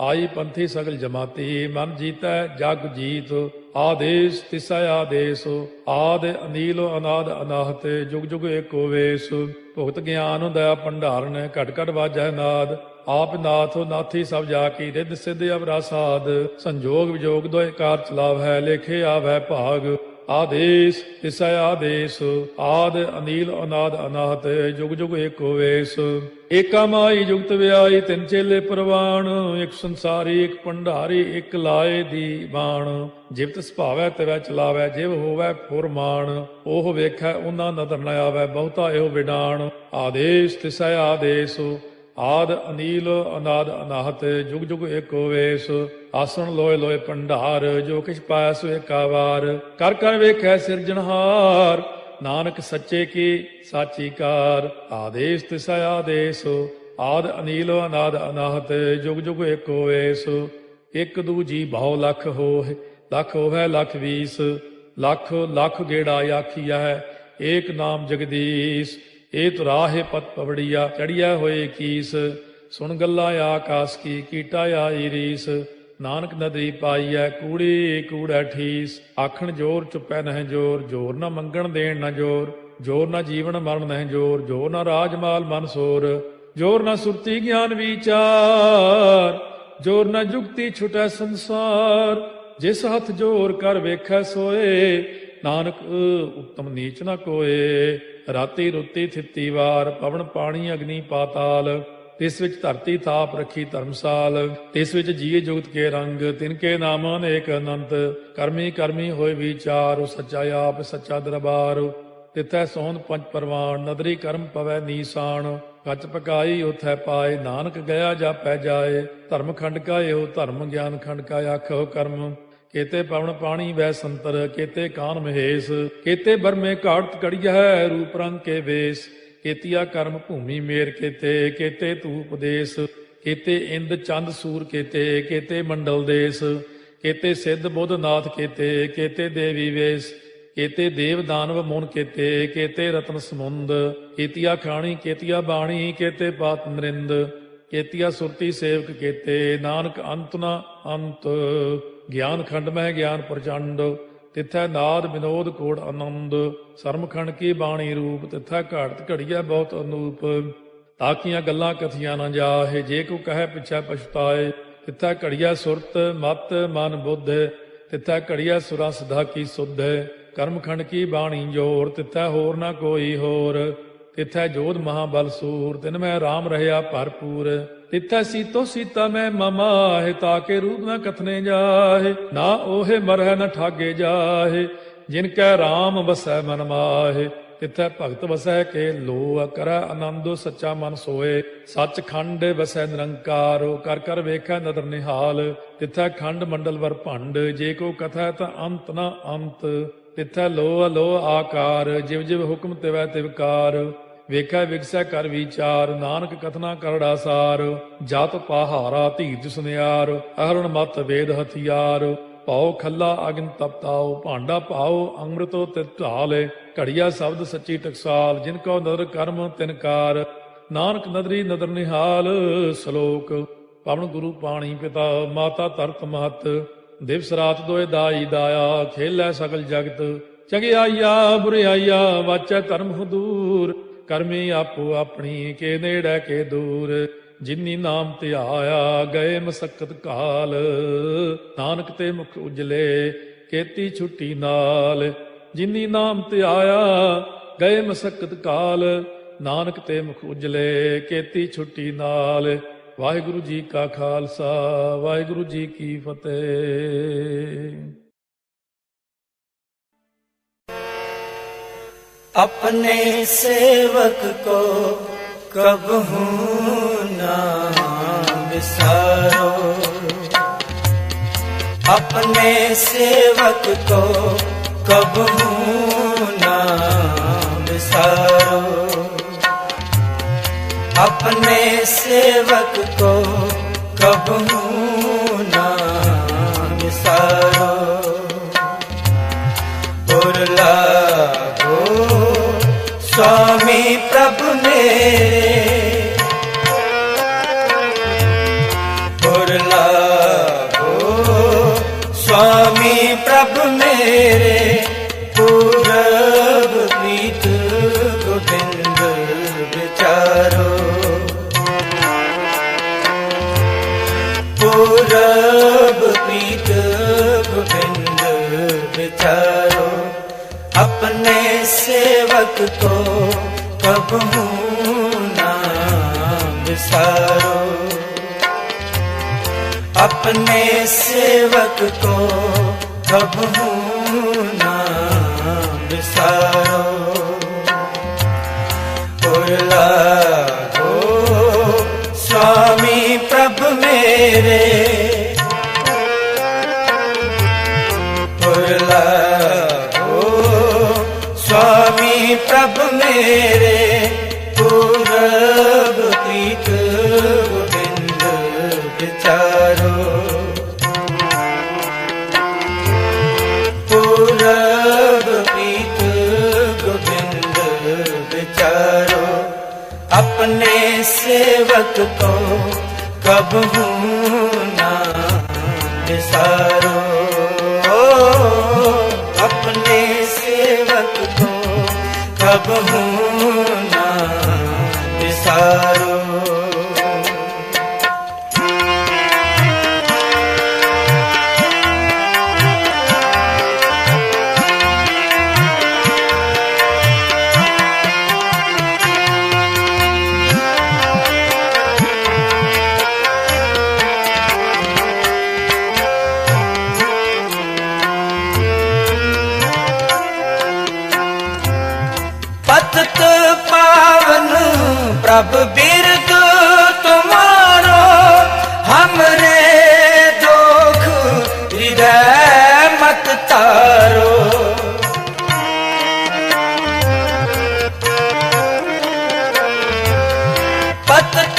ਆਈ ਪੰਥੀ ਸਗਲ ਜਮਾਤੀ, ਮਨ ਜੀਤੈ ਜਗ ਜੀਤ, ਆਦੇਸ ਤਿਸੈ ਆਦੇਸ, ਆਦ ਅਨੀਲ ਅਨਾਦ ਅਨਾਹਤ, ਜੁਗ ਜੁਗ ਏਕੋ ਵੇਸ, ਭੁਗਤ ਗਿਆਨ ਦਇਆ ਭੰਡਾਰਨ, ਘਟ ਘਟ ਵਾਜੈ ਨਾਦ, ਆਪ ਨਾਥ ਨਾਥੀ ਸਭ ਜਾ ਕੀ, ਰਿੱਧ ਸਿੱਧ ਅਵਰਾ ਸਾਧ, ਸੰਜੋਗ ਵਿਜੋਗ ਦੋਇ ਕਾਰ ਚਲਾਵੈ, ਲੇਖੇ ਆਵੈ ਭਾਗ, ਆਦੇਸ ਤਿਸੈ ਆਦੇਸ, ਆਦ ਅਨੀਲ ਅਨਾਦ ਅਨਾਹਤ, ਜੁਗ ਜੁਗ ਏਕੋ ਵੇਸ, ਏਕਾ ਮਾਈ ਜੁਗਤ ਵਿਆਈ, ਤਿੰਨ ਚੇਲੇ ਪ੍ਰਵਾਣ, ਇੱਕ ਸੰਸਾਰੀ ਇੱਕ ਭੰਡਾਰੀ, ਇੱਕ ਲਾਏ ਦੀ ਬਾਣ, ਜਿਵ ਤਿਸ ਭਾਵੈ ਤਿਵੈ ਚਲਾਵੈ, ਜਿਵ ਹੋਵੈ ਫੁਰਮਾਨ, ਉਹ ਵੇਖੈ ਉਹਨਾਂ ਨਦਰ ਨ ਆਵੈ, ਬਹੁਤਾ ਇਹੋ ਵਿਡਾਣ, ਆਦੇਸ ਤਿਸੈ ਆਦੇਸ, ਆਦ ਅਨੀਲ ਅਨਾਦ ਅਨਾਹਤ, ਜੁਗ ਜੁਗ ਏਕੋ ਵੇਸ, ਆਸਣ ਲੋਏ ਲੋਏ ਭੰਡਾਰ, ਜੋ ਕਿਛ ਪਾਇਆ ਸੋ ਏਕਾ ਵਾਰ, ਕਰ ਕਰ ਵੇਖੈ ਸਿਰਜਣਹਾਰ, ਨਾਨਕ ਸੱਚੇ ਕੀ ਸਾਚੀ ਕਾਰ, ਆਦੇਸ ਤਿਸੈ ਆਦੇਸ, ਆਦ ਅਨੀਲ ਅਨਾਦ ਅਨਾਹਤ, ਜੁਗ ਜੁਗ ਏਕੋ ਵੇਸ, ਇੱਕ ਦੂਜੀ ਬਹੁ ਲਖ ਹੋਏ, ਲਖ ਹੋਵੈ ਲਖ ਵੀਸ, ਲਖ ਲਖ ਗੇੜਾ ਆਖੀਐ, ਏਕ ਨਾਮ ਜਗਦੀਸ਼, ਇਹ ਤੁਰਾਹੇ ਪਤ ਪਵੜੀਆ, ਚੜੀਆ ਹੋਏ ਕੀਸ, ਸੁਣ ਗੱਲਾਂ ਆਕਾਸ ਕੀ, ਕੀਟਾ ਆਈ ਰੀਸ, ਨਾਨਕ ਨਦਰੀ ਪਾਈਐ, ਕੂੜੀ ਕੂੜੈ ਠੀਸ, ਆਖਣ ਜੋਰ ਚੁੱਪੈ ਨਹਿ ਜੋਰ, ਜੋਰ ਨਾ ਮੰਗਣ ਦੇਣ ਨਾ ਜੋਰ, ਜੋਰ ਨਾ ਜੀਵਨ ਮਰਨ ਨਹਿ ਜੋਰ, ਜੋਰ ਨਾ ਰਾਜ ਮਾਲ ਮਨ ਸੋਰ, ਜੋਰ ਨਾ ਸੁਰਤੀ ਗਿਆਨ ਵਿਚਾਰ, ਜੋਰ ਨਾ ਜੁਗਤੀ ਛੁਟੈ ਸੰਸਾਰ, ਜਿਸ ਹੱਥ ਜੋਰ ਕਰ ਵੇਖੈ ਸੋਏ, ਨਾਨਕ ਉੱਤਮ ਨੀਚ ਨਾ ਕੋਏ, ਰਾਤੀ ਰੁੱਤੀ ਥਿੱਤੀ ਵਾਰ, ਪਵਨ ਪਾਣੀ ਅਗਨੀ ਪਾਤਾਲ, ਤਿਸ ਵਿੱਚ ਧਰਤੀ ਥਾਪ ਰੱਖੀ ਧਰਮਸਾਲ, ਤਿਸ ਵਿੱਚ ਜੀਏ ਜੁਗਤ ਕੇ ਰੰਗ, ਤਿਨਕੇ ਨਾਮ ਅਨੇਕ ਅਨੰਤ, ਕਰਮੀ ਕਰਮੀ ਹੋਏ ਵਿਚਾਰ, ਉਹ ਸੱਚਾ ਆਪ ਸੱਚਾ ਦਰਬਾਰ, ਤਿਥੈ ਸੋਹਣ ਪੰਜ ਪਰਵਾਨ, ਨਦਰੀ ਕਰਮ ਪਵੈ ਨੀਸਾਨ, ਕੱਚ ਪਕਾਈ ਉਥੈ ਪਾਏ, ਨਾਨਕ ਗਿਆ ਜਾਪੈ ਜਾਏ, ਧਰਮ ਖੰਡ ਕਾ ਇਹੋ ਧਰਮ, ਗਿਆਨ ਖੰਡ ਕਾ ਆਖੋ ਕਰਮ, ਕੇਤੇ ਪਵਨ ਪਾਣੀ ਵੈ ਸੰਤਰ, ਕੇਤੇ ਕਾਨ ਮਹੇਸ਼, ਕੇਤੇ ਬਰਮੇ ਘਾਟ ਕੜੀਐ, ਰੂਪ ਰੰਗ ਕੇ ਵੇਸ, केतिया कर्म भूमि मेर केते केते धूप देश केते इंद चंद सूर केते केते मंडल देश केते सिद्ध बुद्ध नाथ केते केते देवी वेश केते देव दानव मुन केते केते रत्न समुंद केतिया खाणी केतिया बाणी केते पात नरिंद केतिया सुरती सेवक केते नानक अंत न अंत ज्ञान खंड में ज्ञान प्रचंड तिथै नाद विनोद कोड़ आनंद सरमखंड की बाणी रूप तिथै घाड़त घड़िया बहुत अनूप ताकियां गल्लां कथियां न जाहे जे को कहे पिछै पछताए तिथै घड़िया सुरत मत मन बुद्ध तिथै घड़िया सुरा सिधा की सुध कर्मखंड की बाणी जोर तिथै होर न कोई होर तिथै जोध महाबल सूर तिन में राम रहया भरपूर तिथै सीतो सीता में ममाहे ताके रूप न कथने जाहे ना ओहे मरह न ठागे जाहे जिनकै राम बसै मन माहे तिथै भगत वसै के लो करੈ आनंद सच्चा मन सोए सच खंड वसै निरंकार कर कर वेखै नदर निहाल तिथै खंड मंडल वर भंड जे को कथै ता अंत न अंत तिथै लो अलो आकार जिव जिव हुक्म तिवै तिवकार ਵੇਖੈ ਵਿਗਸੈ ਕਰ ਵਿਚਾਰ ਨਾਨਕ ਕਥਨਾ ਕਰੜਾ ਸਾਰ ਜਤ ਪਹਾਰਾ ਧੀਰਜ ਸੁਨਿਆਰ ਅਹਰਣ ਮਤ ਵੇਦ ਹਥਿਆਰ ਭਾਉ ਖੱਲਾ ਅਗਨ ਤਪਤਾਉ ਭਾਂਡਾ ਭਾਉ ਅੰਮ੍ਰਿਤੋ ਤਿਤ ਢਾਲੇ ਘੜੀਆ ਸ਼ਬਦ ਸੱਚੀ ਟਕਸਾਲ ਜਿਨ ਕੋ ਨਦਰ ਕਰਮ ਤਿਨਕਾਰ ਨਾਨਕ ਨਦਰੀ ਨਦਰ ਨਿਹਾਲ ਸ਼ਲੋਕ ਪਵਨ ਗੁਰੂ ਪਾਣੀ ਪਿਤਾ ਮਾਤਾ ਧਰਤ ਮਹਤ ਦਿਵਸ ਰਾਤ ਦੋਇ ਦਾਈ ਦਾਇਆ ਖੇਲੈ ਸਗਲ ਜਗਤ ਚੰਗਿਆਈਆ ਬੁਰਿਆਈਆ ਵਾਚੈ ਧਰਮ ਹਦੂਰ ਕਰਮੀ ਆਪੋ ਆਪਣੀ ਕੇ ਨੇੜੇ ਕੇ ਦੂਰ ਜਿਨੀ ਨਾਮ ਧਿਆਇਆ ਗਏ ਮਸਕਤ ਕਾਲ ਨਾਨਕ ਤੇ ਮੁਖ ਉਜਲੇ ਕੀਤੀ ਛੁੱਟੀ ਨਾਲ ਜਿਨੀ ਨਾਮ ਧਿਆਇਆ ਗਏ ਮਸਕਤ ਕਾਲ ਨਾਨਕ ਤੇ ਮੁਖ ਉਜਲੇ ਕੀਤੀ ਛੁੱਟੀ ਨਾਲ ਵਾਹਿਗੁਰੂ ਜੀ ਕਾ ਖਾਲਸਾ ਵਾਹਿਗੁਰੂ ਜੀ ਕੀ ਫਤਿਹ। अपने सेवक को कबहू ना बिसारो अपने सेवक को कबहू ना बिसारो अपने सेवक को कबहू ना बिसारो उरला स्वामी प्रभु मेरे उरला स्वामी प्रभु मेरे पूरब प्रीत गोविंद विचारो पूरब प्रीत गोविंद विचारो अपने सेवक को कबहू ना बिसारो अपने सेवक को कबहू ना बिसारो उरला हो स्वामी प्रभु मेरे उरला स्वामी प्रभु मेरे पूरब प्रीत गोविंद विचारो पूरब प्रीत गोविंद विचारो अपने सेवक को कबहू ना बिसारो अपने सेवक को कबहू ना बिसारो पत पतित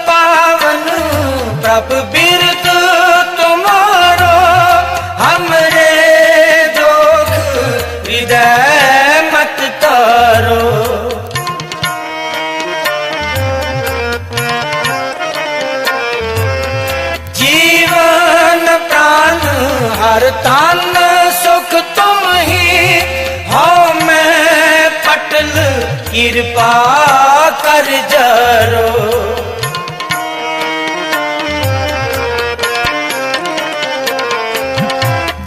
पावन प्रभु बिरद तुम्हारो, हमरे दुख हृदय मत तारो। जीवन प्राण हर तन सुख तुम ही, हो मैं पटल कृपा कर जरो।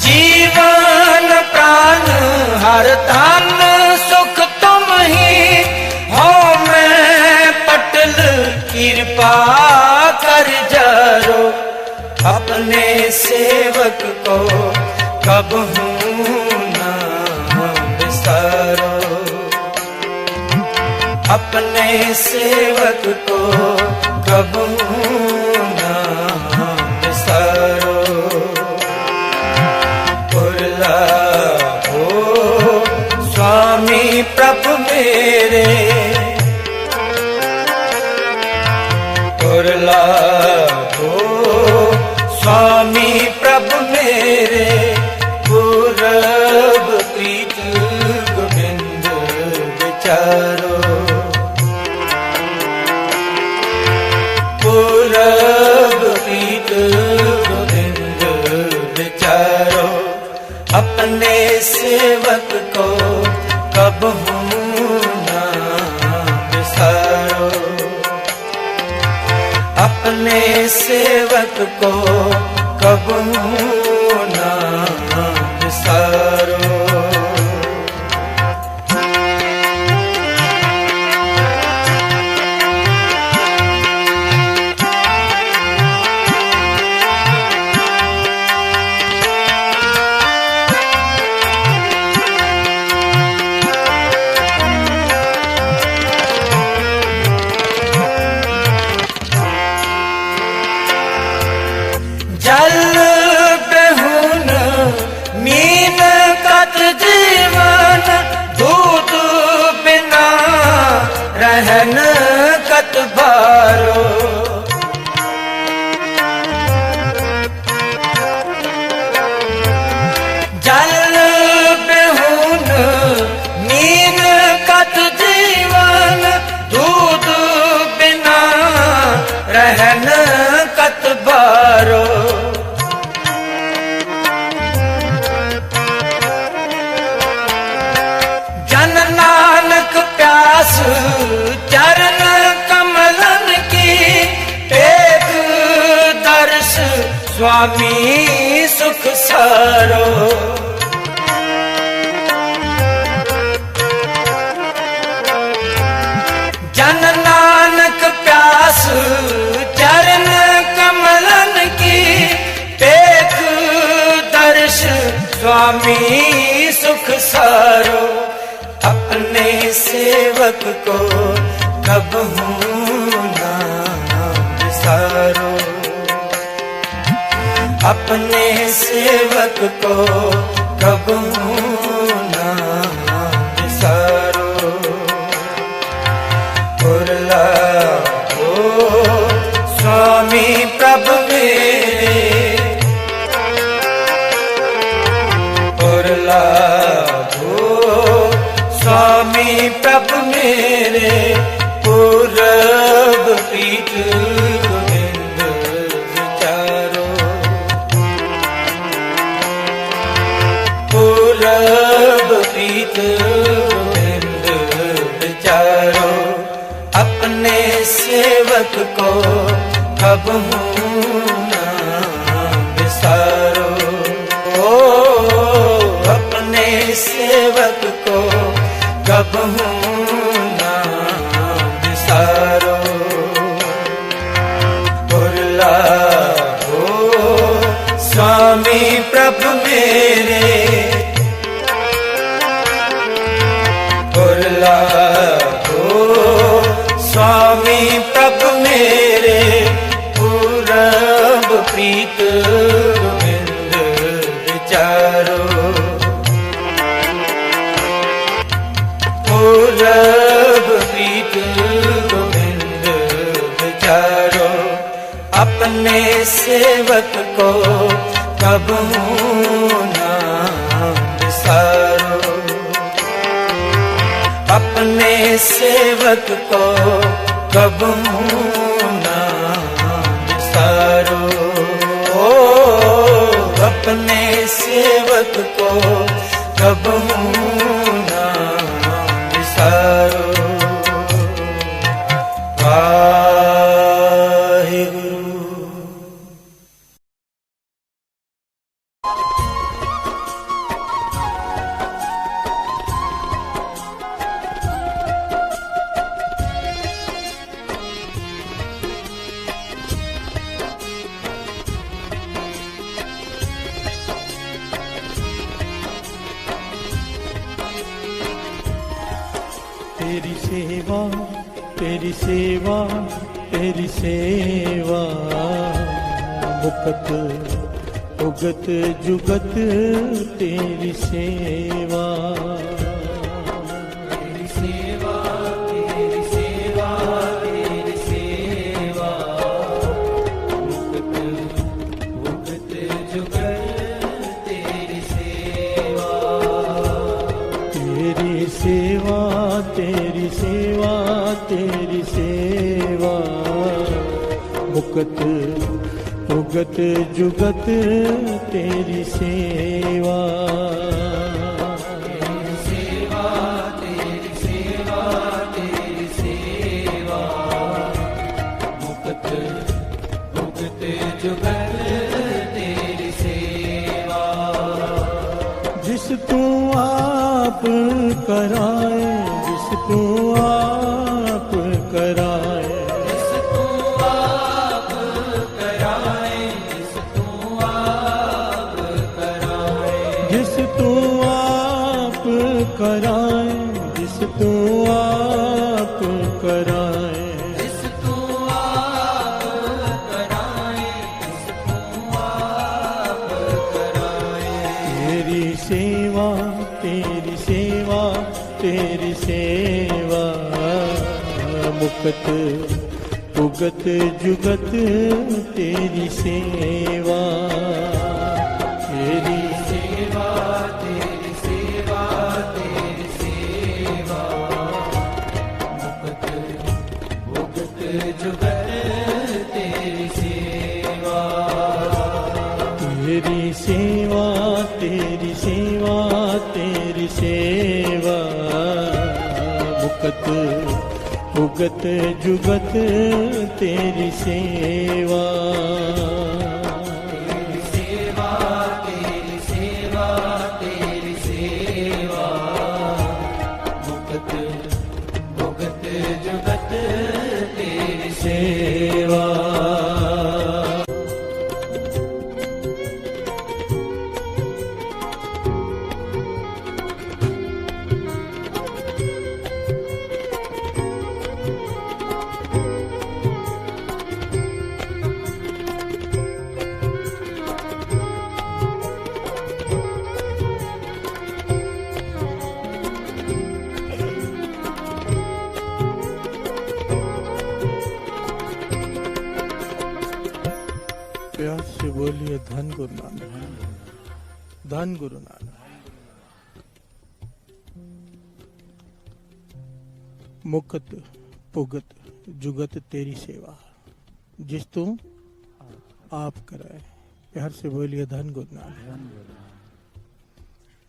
जीवन प्राण हर तन सुख तुम ही, हो मैं पटल कृपा कर जरो। अपने सेवक को कबहू ना बिसारो, अपने सेवक को कबहू ना बिसारो। पुरला हो स्वामी प्रभु मेरे, पुरला हो स्वामी प्रभु मेरे, पूरब प्रीत गोविंद विचारो। पूरब प्रीत गोविंद विचारो। अपने सेवक को कबहू ना बिसारो, अपने सेवक को कबहू ना बिसारो। जल बेहुन मीन कत जीवन, दूध बिना रहन कत बारो। जल बेहुन मीन कत जीवन, दूध बिना रहन कत बारो। जन नानक प्यास चरण कमलन की, एक दर्श स्वामी सुख सारो। जन नानक प्यास चरण कमलन की, एक दर्श स्वामी सुख सारो। अपने सेवक को कबहू ना बिसारो, अपने सेवक को कबहू ना बिसारो। पुरला हो स्वामी प्रभु मेरे, पुरला स्वामी प्रभु मेरे, पूरब प्रीत गोविंद विचारो। पूरब प्रीत गोविंद विचारो। अपने सेवक को कबहू ना बिसारो। ओ अपने सेवक को कबहू ना बिसारो। पुरला हो स्वामी प्रभु मेरे, पुरला हो स्वामी प्रभु मेरे, पूरब प्रीत गोविंद विचारो। पूरब प्रीत गोविंद विचारो, अपने सेवक को कबू ना विसारो, अपने सेवक को कबू ना विसारो, ओ अपने सेवक को कबू ना विसारो। तेरी सेवा तेरी सेवा तेरी सेवा, मुकत उगत जुगत तेरी सेवा। तेरी सेवा तेरी सेवा तेरी सेवा, मुकत उगत जुगत तेरी सेवा। तेरी सेवा तेरी सेवा तेरी सेवा, मुकत उगत जुगत तेरी सेवा। तेरी सेवा तेरी सेवा तेरी सेवा, मुकत उगत जुगत तेरी सेवा। जिस तू आप कराए, जिस तू आप कराए, जिस तू आप कराए, जिस तू आप कराए, जिस तू आप कराए, जिस तू आप कराए, जिस तू आप कराए, जिस तू आप कराए। तेरी सेवा तेरी सेवा तेरी सेवा, मुकत उगत जुगत तेरी सेवा। तेरी सेवा तेरी सेवा तेरी सेवा, मुकत उगत जुगत तेरी सेवा। तेरी सेवा तेरी सेवा तेरी सेवा, मुकत उगत जुगत तेरी सेवा। तेरी सेवा तेरी सेवा तेरी सेवा, मुकत उगत जुगत तेरी सेवा। प्यार से बोलिए धन गुरु नानक, धन गुरु नानक। मुकत पुगत जुगत तेरी सेवा, जिस तू आप कराए। प्यार से बोलिए धन गुरु नानक,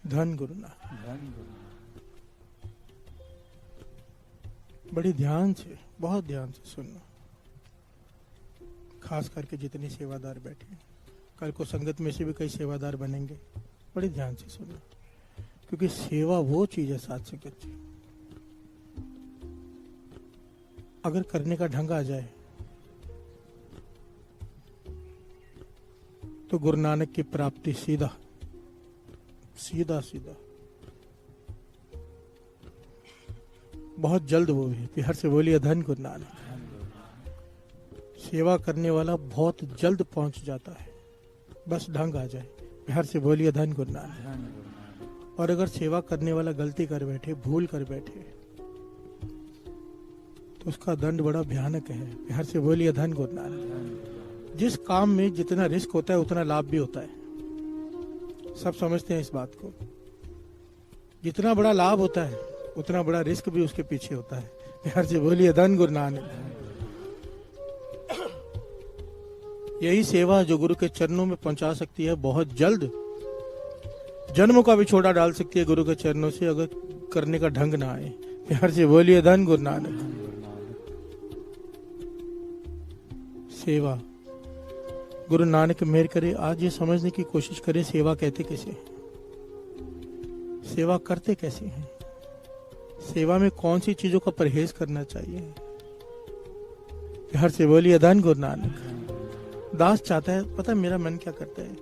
धन गुरु नानक। बड़ी ध्यान से, बहुत ध्यान से सुनना, खास करके जितने सेवादार बैठे हैं। कल को संगत में से भी कई सेवादार बनेंगे, बड़ी ध्यान से सुनना, क्योंकि सेवा वो चीज है साथ संगत जी, अगर करने का ढंग आ जाए तो गुरु नानक की प्राप्ति सीधा सीधा सीधा बहुत जल्द वो है। प्यार से बोलिए धन गुरु नानक। सेवा करने वाला बहुत जल्द पहुंच जाता है, बस ढंग आ जाए। प्यार से बोलिए धन गुरु नानक। और अगर सेवा करने वाला गलती कर बैठे, भूल कर बैठे, तो तो उसका दंड बड़ा भयानक है। प्यार से बोलिए धन गुरु नानक। जिस काम में जितना रिस्क होता है उतना लाभ भी होता है, सब समझते हैं इस बात को। जितना बड़ा लाभ होता है उतना बड़ा रिस्क भी उसके पीछे होता है। प्यार से बोलिए धन गुरु नानक। यही सेवा जो गुरु के चरणों में पहुंचा सकती है, बहुत जल्द जन्मों का भी छोड़ा डाल सकती है गुरु के चरणों से, अगर करने का ढंग ना आए। प्यार से बोलिए धन गुरु नानक। सेवा गुरु नानक मेहर करे, आज ये समझने की कोशिश करें सेवा कहते कैसे हैं, सेवा करते कैसे हैं, सेवा में कौन सी चीजों का परहेज करना चाहिए। प्यार से बोलिए धन गुरु नानक। दास चाहता है, पता है मेरा मन क्या करता है,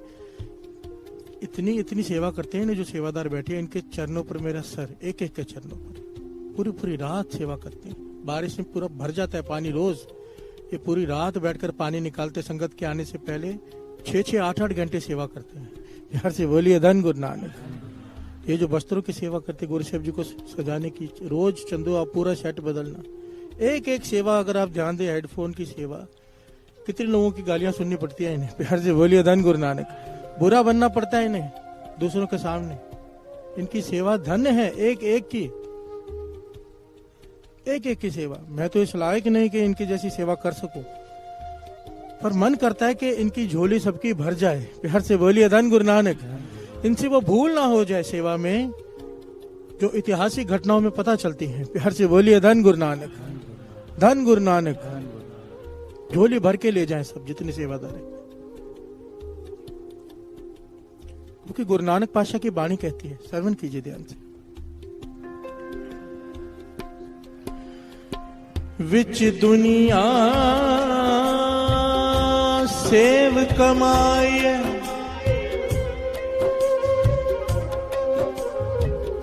इतनी सेवा करते हैं ना जो सेवादार बैठे हैं, इनके चरणों पर मेरा सर, एक एक के चरणों पर पूरी पूरी रात सेवा करते हैं। बारिश में पूरा भर जाता है पानी रोज, ये पूरी रात बैठकर पानी निकालते, संगत के आने से पहले 6-6, 8-8 घंटे सेवा करते हैं। प्यार से बोलिए धन गुरु नानक। ये जो वस्त्रों की सेवा करते, गुरु साहब जी को सजाने की, रोज चंदो आप पूरा सेट बदलना, एक एक सेवा अगर आप ध्यान दें, हेडफोन की सेवा, कितने लोगों की गालियां सुननी पड़ती है इन्हें। प्यार से बोलिए धन गुरु नानक। बुरा बनना पड़ता है इन्हें दूसरों के सामने, इनकी सेवा धन्य है, एक एक की सेवा। मैं तो इस लायक नहीं कि इनकी जैसी सेवा कर सकूं, पर मन करता है कि इनकी झोली सबकी भर जाए। प्यार से बोलिए धन गुरु नानक। इनसे वो भूल ना हो जाए सेवा में जो ऐतिहासिक घटनाओं में पता चलती हैं। प्यार से बोलिए धन गुरु नानक। धन गुरु नानक। झोली भर के ले जाएं सब जितने सेवादार हैं, क्योंकि गुरु नानक पातशाह की वाणी कहती है, श्रवण कीजिए ध्यान से। विच दुनिया सेव कमाए,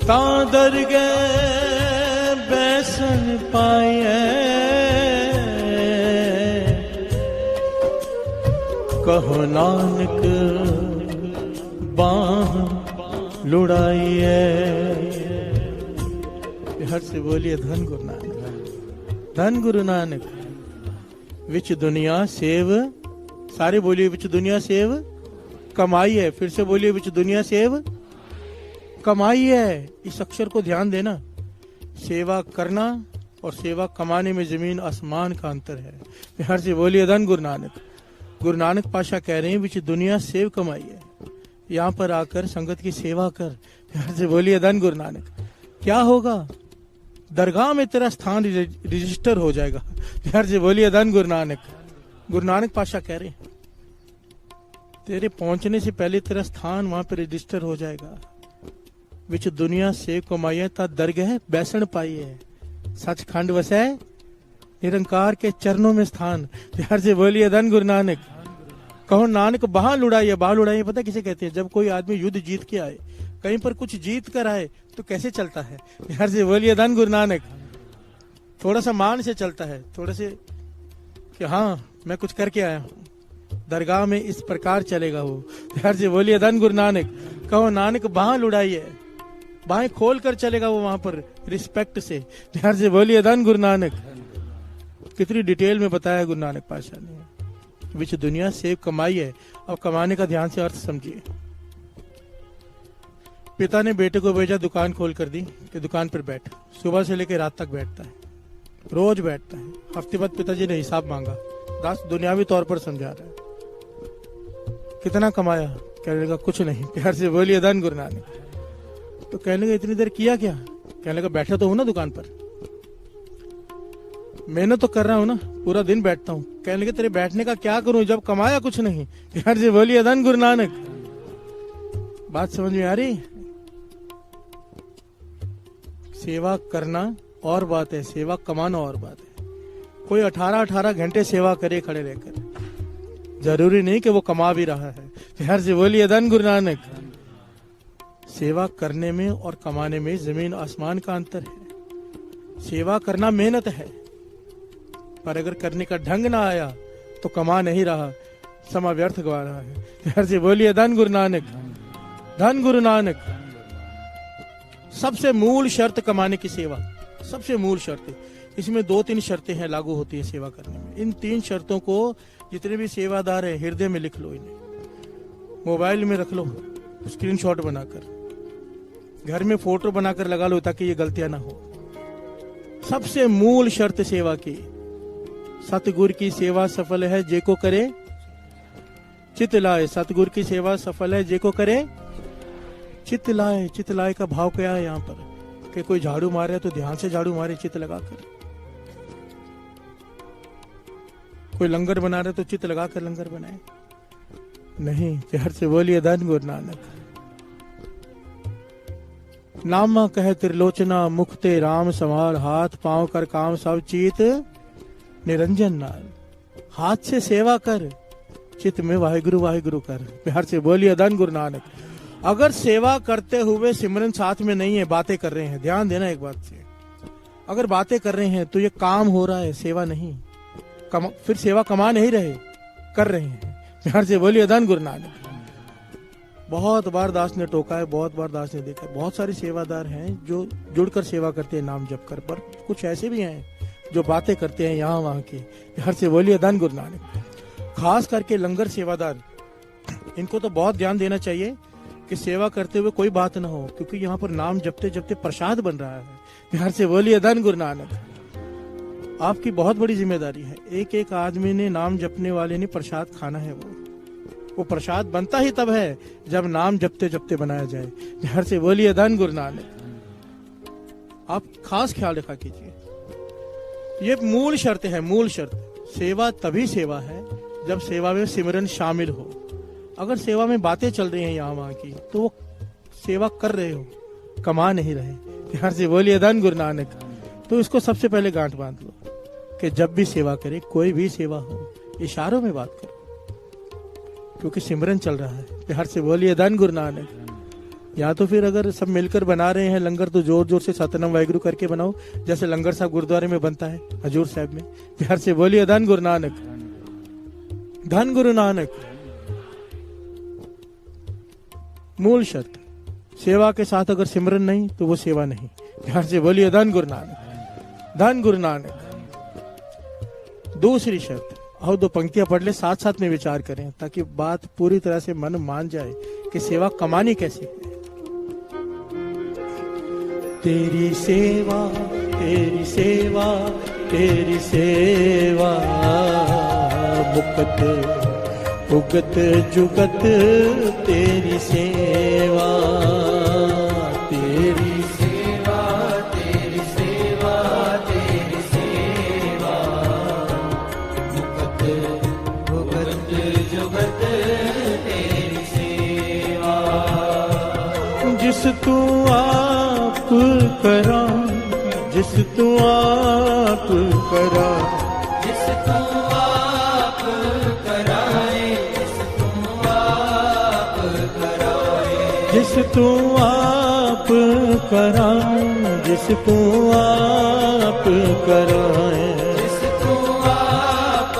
ता दरगह बैसन पाए, कहो नानक बाह लुड़ाइए। हर से बोलिए धन गुरु नानक। धन गुरु नानक। विच दुनिया सेव, सारे बोलिए विच दुनिया सेव कमाई है। फिर से बोलिए विच दुनिया सेव कमाई है। इस अक्षर को ध्यान देना, सेवा करना और सेवा कमाने में जमीन आसमान का अंतर है। प्यार से बोलिए धन गुरु नानक। गुरु नानक पातशाह कह रहे हैं विच दुनिया सेव कमाई है, यहाँ पर आकर संगत की सेवा कर। प्यार से बोलिए धन गुरु नानक। क्या होगा? दरगाह में तेरा स्थान रजिस्टर हो जाएगा। प्यार से बोलिए धन गुरु नानक। गुरु नानक पातशाह कह रहे हैं तेरे पहुंचने से पहले तेरा स्थान वहां पर रजिस्टर हो जाएगा। विच दुनिया सेव कमाई ता दरगह बैसण पाई है, सचखंड वसै निरंकार के चरणों में स्थान। प्यार से बोलिए धन गुरु नानक। कहो नानक बाह लुड़ाइए। बाह लुड़ाइए पता किसे कहते हैं? जब कोई आदमी युद्ध जीत के आए, कहीं पर कुछ जीत कर आए तो कैसे चलता है? प्यार से बोलिए धन गुरु नानक। थोड़ा सा मान से चलता है, थोड़ा से कि हाँ मैं कुछ करके आया हूँ। दरगाह में इस प्रकार चलेगा वो। प्यार से बोलिए धन गुरु नानक। कहो नानक बाह लुड़ाइए, बाहें खोल कर चलेगा वो वहां पर रिस्पेक्ट से। प्यार से बोलिए धन गुरु नानक। कितनी डिटेल में बताया गुरु नानक पातशाह ने। विच दुनिया सेव कमाई है। अब कमाने का ध्यान से अर्थ समझिए। पिता ने बेटे को भेजा दुकान खोल कर दी कि दुकान पर बैठ। सुबह से लेकर रात तक बैठता है, रोज बैठता है। हफ्ते बाद पिताजी ने हिसाब मांगा। दास दुनियावी तौर पर समझा रहा है। कितना कमाया? कहने लगा कुछ नहीं। प्यार से बोलिए धन गुरु नानक। तो कहने लगा इतनी देर किया क्या? कहने लगा बैठा तो हूं ना दुकान पर, मेहनत तो कर रहा हूं ना, पूरा दिन बैठता हूं। कहने लगे तेरे बैठने का क्या करूं जब कमाया कुछ नहीं। प्यार से बोलिए धन गुरु नानक। बात समझ में आ रही? सेवा करना और बात है, सेवा कमाना और बात है। कोई 18-18 घंटे सेवा करे खड़े रहकर, जरूरी नहीं कि वो कमा भी रहा है। प्यार से बोलिए धन गुरु नानक। सेवा करने में और कमाने में जमीन आसमान का अंतर है। सेवा करना मेहनत है, पर अगर करने का ढंग ना आया तो कमा नहीं रहा, समय व्यर्थ गवा रहा है। प्यार से बोलिए धन गुरु नानक। धन गुरु नानक। सबसे मूल शर्त कमाने की सेवा, सबसे मूल शर्त इसमें 2-3 शर्तें हैं लागू होती है सेवा करने में। इन 3 शर्तों को जितने भी सेवादार हैं हृदय में लिख लो, इन्हें मोबाइल में रख लो, स्क्रीनशॉट बनाकर, घर में फोटो बनाकर लगा लो ताकि ये गलतियां ना हो। सबसे मूल शर्त सेवा की, सतगुरु की सेवा सफल है जे को करे चित लाए। सतगुरु की सेवा सफल है जे को करे चित लाए। चित लाए का भाव क्या है यहाँ पर कि कोई झाड़ू मारे तो ध्यान से झाड़ू मारे चित लगाकर, कोई लंगर बना रहे तो चित लगाकर लंगर बनाए, नहीं। प्यार से बोलिए धन गुरु नानक। नामा कह त्रिलोचना मुखते राम संवार, हाथ पांव कर काम सब चीत निरंजन नाल। हाथ से सेवा कर, चित्त में वाहिगुरु वाहिगुरु कर। प्यार से बोलिए धन गुरु नानक। अगर सेवा करते हुए सिमरन साथ में नहीं है, बातें कर रहे हैं, ध्यान देना एक बात से, अगर बातें कर रहे हैं तो ये काम हो रहा है, सेवा नहीं। फिर सेवा कमा नहीं रहे, कर रहे हैं। प्यार से बोलिए धन गुरु नानक। बहुत बार दास ने टोका है, बहुत बार दास ने देखा है। बहुत सारे सेवादार हैं जो जुड़कर सेवा करते हैं नाम जप कर, पर कुछ ऐसे भी हैं जो बातें करते हैं यहाँ वहां की। प्यार से बोलिए धन गुरु नानक। खास करके लंगर सेवादार, इनको तो बहुत ध्यान देना चाहिए कि सेवा करते हुए कोई बात ना हो, क्योंकि यहाँ पर नाम जपते जपते प्रसाद बन रहा है। प्यार से बोलिए धन गुरु नानक। आपकी बहुत बड़ी जिम्मेदारी है, एक एक आदमी ने, नाम जपने वाले ने प्रसाद खाना है। वो प्रसाद बनता ही तब है जब नाम जपते जपते बनाया जाए। प्यार से बोलिए धन गुरु नानक। आप खास ख्याल रखा कीजिए, ये मूल शर्त है, मूल शर्त। सेवा तभी सेवा है जब सेवा में सिमरन शामिल हो। अगर सेवा में बातें चल रही हैं यहाँ वहां की, तो वो सेवा कर रहे हो, कमा नहीं रहे। प्यार से बोलिए धन गुरु नानक। तो इसको सबसे पहले गांठ बांध लो कि जब भी सेवा करे, कोई भी सेवा हो, इशारों में बात करो, क्योंकि सिमरन चल रहा है। प्यार से बोलिए धन गुरु नानक। या तो फिर अगर सब मिलकर बना रहे हैं लंगर, तो जोर जोर से सतनाम वाहिगुरु करके बनाओ, जैसे लंगर साहब गुरुद्वारे में बनता है, हजूर साहब में। प्यार से बोलिए धन गुरु नानक। धन गुरु नानक मूल शर्त। सेवा के साथ अगर सिमरन नहीं तो वो सेवा नहीं। प्यार से बोलिए धन गुरु नानक। धन गुरु नानक। दूसरी शर्त, और 2 पंक्तियां पढ़ ले, साथ साथ में विचार करें ताकि बात पूरी तरह से मन मान जाए कि सेवा कमानी कैसे है। तेरी सेवा तेरी सेवा तेरी सेवा, मुकत उगत जुगत तेरी सेवा। तेरी सेवा तेरी सेवा तेरी सेवा, मुकत उगत जुगत तेरी सेवा। जिस तू आप करा, जिस तू आप करा, जिस तू आप कराए, जिस तू आप कराए, जिस तू आप करा, जिस तू आप कराए, जिस तू आप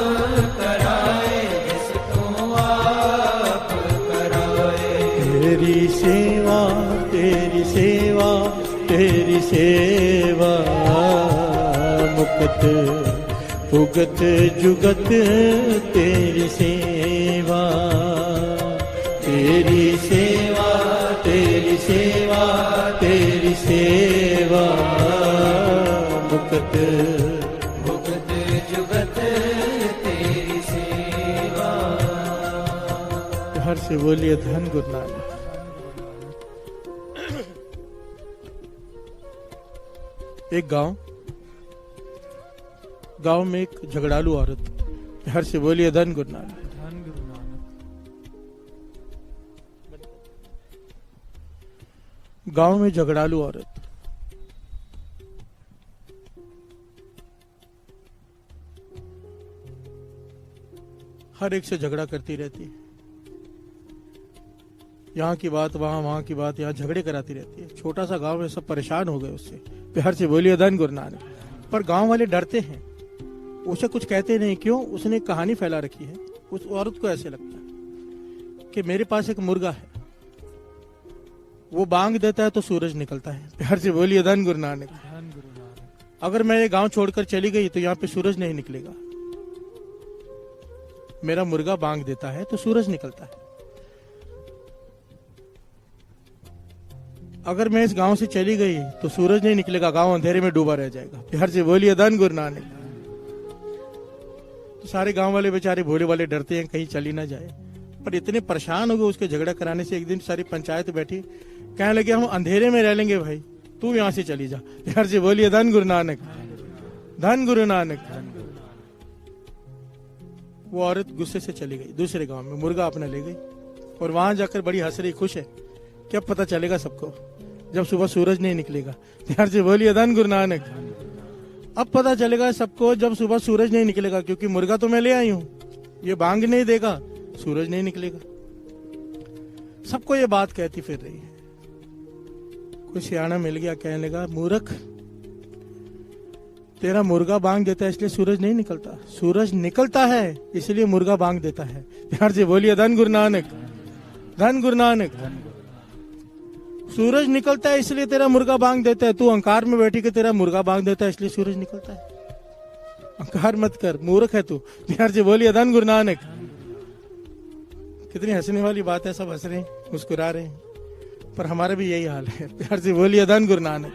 कराए, जिस तू आप कराए। तेरी सेवा तेरी सेवा तेरी सेवा, मुकत उगत जुगत तेरी सेवा। तेरी सेवा तेरी सेवा तेरी सेवा, मुकत उगत जुगत तेरी सेवा। हर से बोलिए धन गुरु नानक। एक गांव में एक झगड़ालू औरत। हर से बोलिए धन गुरु नानक। धन गुरु नानक। गांव में झगड़ालू औरत। हर एक से झगड़ा करती रहती है, यहाँ की बात वहां, वहां की बात यहाँ, झगड़े कराती रहती है। छोटा सा गांव है, सब परेशान हो गए उससे। प्यार से बोलिए धन गुरु नानक। पर गांव वाले डरते हैं, उसे कुछ कहते नहीं। क्यों? उसने कहानी फैला रखी है। उस औरत को ऐसे लगता है कि मेरे पास एक मुर्गा है, वो बांग देता है तो सूरज निकलता है। प्यार से बोलिए धन गुरु नानक। धन गुरु नानक। अगर मैं ये गांव छोड़कर चली गई तो यहाँ पे सूरज नहीं निकलेगा। मेरा मुर्गा बांग देता है तो सूरज निकलता है। अगर मैं इस गांव से चली गई तो सूरज नहीं निकलेगा, गांव अंधेरे में डूबा रह जाएगा। प्यार से बोलिए धन गुरु नानक। तो सारे गांव वाले बेचारे भोले वाले डरते हैं कहीं चली ना जाए, पर इतने परेशान हो गए उसके झगड़ा कराने से। एक दिन सारी पंचायत बैठी, कहने लगे हम अंधेरे में रह लेंगे भाई, तू यहां से चली जा। प्यार से बोलिए धन गुरु नानक, धन गुरु नानक। वो औरत गुस्से से चली गई दूसरे गांव में, मुर्गा अपना ले गई और वहां जाकर बड़ी हंस रही, खुश है। क्या पता चलेगा सबको जब सुबह सूरज नहीं निकलेगा। प्यार से बोलिए धन गुरु नानक। अब पता चलेगा सबको जब सुबह सूरज नहीं निकलेगा, क्योंकि मुर्गा तो मैं ले आई हूं, ये बांग नहीं देगा, सूरज नहीं निकलेगा। सबको ये बात कहती फिर रही है। कोई सियाना मिल गया, कहने लगा मूर्ख, तेरा मुर्गा बांग देता है इसलिए सूरज नहीं निकलता, सूरज निकलता है इसलिए मुर्गा बांग देता है। प्यार से बोलिए धन गुरु नानक, धन गुरु नानक। सूरज निकलता है इसलिए तेरा मुर्गा बांग देता है, तू अहंकार में बैठी के तेरा मुर्गा बांग देता है इसलिए सूरज निकलता है। अहंकार मत कर, मूर्ख है तू। प्यार से बोलिए धन गुरु नानक। कितनी हंसने वाली बात है, सब हंस रहे हैं, मुस्कुरा रहे हैं, पर हमारा भी यही हाल है। प्यार से बोलिए धन गुरु नानक,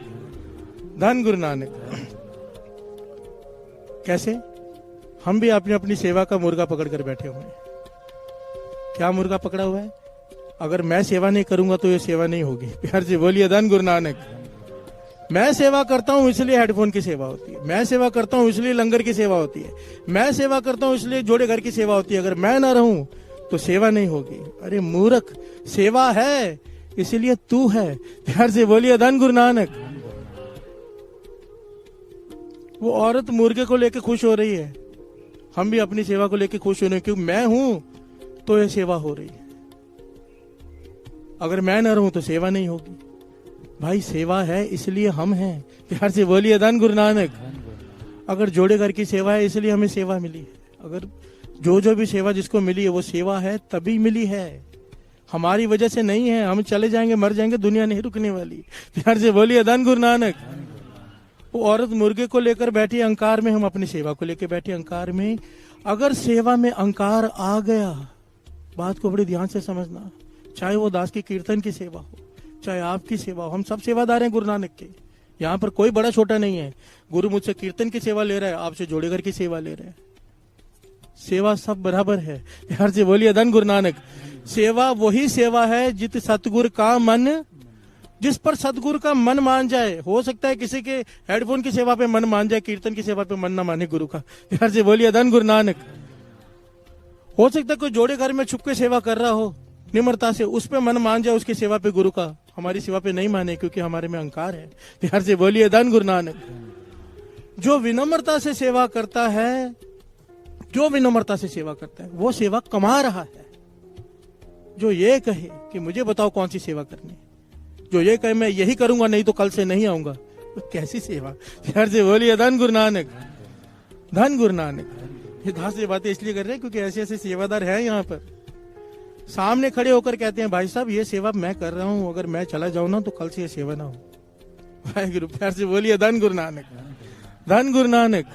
धन गुरु नानक। कैसे? हम भी अपनी अपनी सेवा का मुर्गा पकड़ कर बैठे हुए हैं। क्या मुर्गा पकड़ा हुआ है? अगर मैं सेवा नहीं करूंगा तो ये सेवा नहीं होगी। प्यार से बोलिए धन गुरु नानक। मैं सेवा करता हूं इसलिए हेडफोन की सेवा होती है, मैं सेवा करता हूं इसलिए लंगर की सेवा होती है, मैं सेवा करता हूं इसलिए जोड़े घर की सेवा होती है। अगर मैं ना रहूं तो सेवा नहीं होगी। अरे मूर्ख, सेवा है इसलिए तू है। प्यार से बोलिए धन गुरु नानक। वो औरत मुर्गे को लेकर खुश हो रही है, हम भी अपनी सेवा को लेकर खुश हो रहे हैं, क्योंकि मैं हूं तो ये सेवा हो रही है। अगर मैं न रहूं तो सेवा नहीं होगी। भाई सेवा है इसलिए हम हैं। प्यार से बोलिए धन गुरु नानक। अगर जोड़े घर की सेवा है इसलिए हमें सेवा मिली है। अगर जो भी सेवा जिसको मिली है वो सेवा है तभी मिली है, हमारी वजह से नहीं है। हम चले जाएंगे, मर जाएंगे, दुनिया नहीं रुकने वाली। प्यार से बोलिए धन गुरु नानक। वो औरत मुर्गे को लेकर बैठी अहंकार में, हम अपनी सेवा को लेकर बैठे अहंकार में। अगर सेवा में अहंकार आ गया, बात को बड़ी ध्यान से समझना, चाहे वो दास की कीर्तन की सेवा हो, चाहे आपकी सेवा हो, हम सब सेवादार हैं गुरु नानक के। यहाँ पर कोई बड़ा छोटा नहीं है। गुरु मुझसे कीर्तन की सेवा ले रहा है, आपसे जोड़ेघर की सेवा ले रहे हैं, सेवा सब बराबर है। प्यार से बोलिए धन गुरु नानक। सेवा वही सेवा है जित सतगुरु का मन, जिस पर सतगुरु का मन मान जाए। हो सकता है किसी के हेडफोन की सेवा पे मन मान जाए, कीर्तन की सेवा पे मन ना माने गुरु का। प्यार से बोलिए धन गुरु नानक। हो सकता है कोई जोड़े घर में छुप के सेवा कर रहा हो निम्रता से, उस पे मन मान जाए उसकी सेवा पे गुरु का, हमारी सेवा पे नहीं माने क्योंकि हमारे में अहंकार है। प्यार से बोलिए धन गुरु नानक। जो विनम्रता से सेवा करता है, जो विनम्रता से सेवा करता है वो सेवा कमा रहा है। जो ये कहे कि मुझे बताओ कौन सी सेवा करनी है, जो ये कहे मैं यही करूंगा नहीं तो कल से नहीं आऊंगा, तो कैसी सेवा। प्यार से बोलिए धन गुरु नानक, धन गुरु नानक। ये दास ये बातें इसलिए कर रहे हैं क्योंकि ऐसे ऐसे सेवादार हैं यहाँ पर, सामने खड़े होकर कहते हैं भाई साहब ये सेवा मैं कर रहा हूं, अगर मैं चला जाऊं ना तो कल से ये सेवा ना हो। भाई गुरु, प्यार से बोलिए धन गुरु नानक, धन गुरु नानक।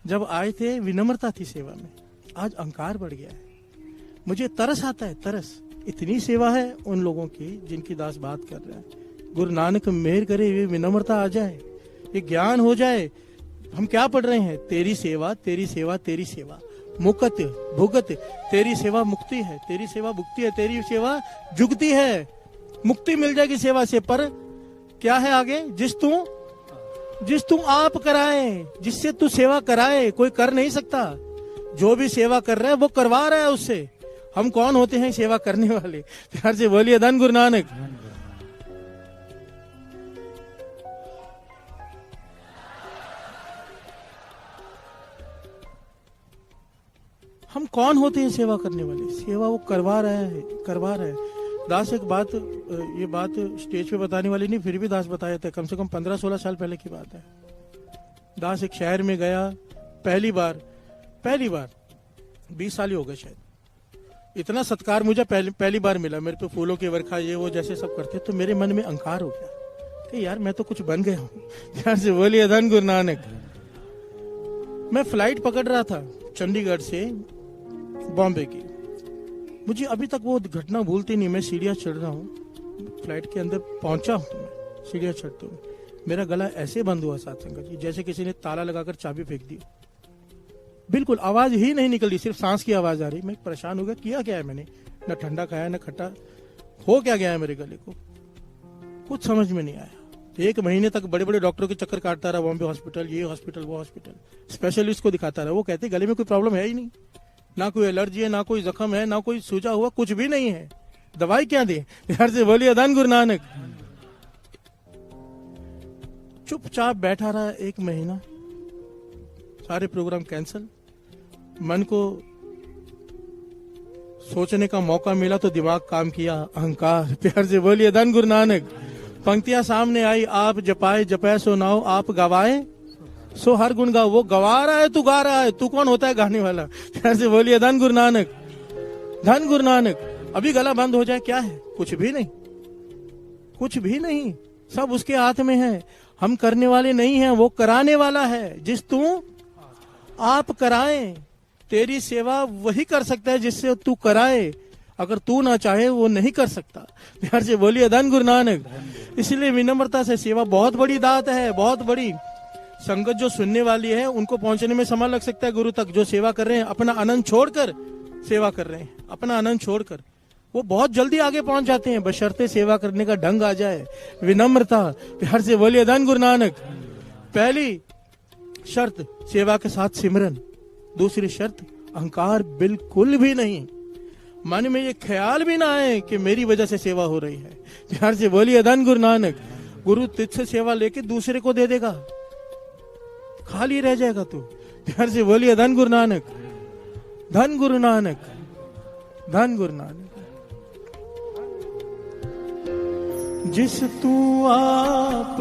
जब आए थे विनम्रता थी सेवा में, आज अहंकार बढ़ गया है। मुझे तरस आता है, तरस। इतनी सेवा है उन लोगों की जिनकी दास बात कर रहा है। गुरु नानक मेहर करे, ये विनम्रता आ जाए, ये ज्ञान हो जाए। हम क्या पढ़ रहे हैं? तेरी सेवा, तेरी सेवा, तेरी सेवा, मुकत भुगत। तेरी सेवा मुक्ति है, तेरी सेवा भुक्ति है, तेरी सेवा जुगती है। मुक्ति मिल जाएगी सेवा से, पर क्या है आगे? जिस तू आप कराए, जिससे तू सेवा कराए, कोई कर नहीं सकता। जो भी सेवा कर रहा है वो करवा रहा है उससे। हम कौन होते हैं सेवा करने वाले? प्यार से बोलिए धन गुरु नानक। हम कौन होते हैं सेवा करने वाले? सेवा वो करवा रहा है, करवा रहा है। दास एक बात, ये बात स्टेज पे बताने वाली नहीं, फिर भी दास बताया था, कम से कम 15-16 साल पहले की बात है। दास एक शहर में गया, पहली बार 20 साल ही हो गए शायद। इतना सत्कार मुझे पहली बार मिला, मेरे पे फूलों की वर्षा ये वो जैसे सब करते, तो मेरे मन में अहंकार हो गया यार मैं तो कुछ बन गया हूँ। ध्यान से बोलिए धन गुरु नानक। मैं फ्लाइट पकड़ रहा था चंडीगढ़ से बॉम्बे की। मुझे अभी तक वो घटना भूलती नहीं। मैं सीढ़ियाँ चढ़ रहा हूँ, फ्लाइट के अंदर पहुंचा हूँ, मैं सीढ़ियाँ चढ़ते हुए मेरा गला ऐसे बंद हुआ साथ संगत जी, जैसे किसी ने ताला लगाकर चाबी फेंक दी। बिल्कुल आवाज ही नहीं निकल रही, सिर्फ सांस की आवाज आ रही। मैं परेशान हो गया, किया क्या है मैंने, न ठंडा खाया न खट्टा, हो क्या गया है मेरे गले को, कुछ समझ में नहीं आया। 1 महीने तक बड़े बड़े डॉक्टरों के चक्कर काटता रहा, बॉम्बे हॉस्पिटल, ये हॉस्पिटल वो हॉस्पिटल, स्पेशलिस्ट को दिखाता रहा। वो कहते गले में कोई प्रॉब्लम है ही नहीं, ना कोई एलर्जी है, ना कोई जख्म है, ना कोई सूजा हुआ, कुछ भी नहीं है, दवाई क्या दे। यार से बोलिए धन गुरु नानक। चुपचाप बैठा रहा 1 महीना, सारे प्रोग्राम कैंसिल। मन को सोचने का मौका मिला तो दिमाग काम किया, अहंकार। प्यार से बोलिए धन गुरु नानक। पंक्तियां सामने आई, आप जपाए जपै सो नाओ, आप गवाए सो हर गुण गाओ। वो गवा रहा है, तू गा रहा है, तू कौन होता है गाने वाला। प्यार से बोलिए धन गुरु नानक, धन गुरु नानक। अभी गला बंद हो जाए क्या है, कुछ भी नहीं, कुछ भी नहीं, सब उसके हाथ में है। हम करने वाले नहीं हैं, वो कराने वाला है। जिस तू आप कराए, तेरी सेवा वही कर सकता है जिससे तू कराए। अगर तू ना चाहे वो नहीं कर सकता। प्यार से बोलिए धन गुरु नानक। इसलिए विनम्रता से सेवा बहुत बड़ी दात है, बहुत बड़ी। संगत जो सुनने वाली है उनको पहुंचने में समय लग सकता है गुरु तक। जो सेवा कर रहे हैं, अपना आनंद छोड़कर सेवा कर रहे हैं, अपना आनंद छोड़कर, वो बहुत जल्दी आगे पहुंच जाते हैं, बशर्ते सेवा करने का ढंग आ जाए, विनम्रता। प्यार से बोलिए धन गुरु नानक। पहली शर्त सेवा के साथ सिमरन, दूसरी शर्त अहंकार बिल्कुल भी नहीं। मन में ये ख्याल भी ना आए कि मेरी वजह से सेवा हो रही है। प्यार से बोलिए धन गुरु नानक। गुरु तुझसे सेवा लेके दूसरे को दे देगा, खाली रह जाएगा तू। प्यार से बोलिए धन गुरु नानक, धन गुरु नानक, धन गुरु नानक। जिस तू आप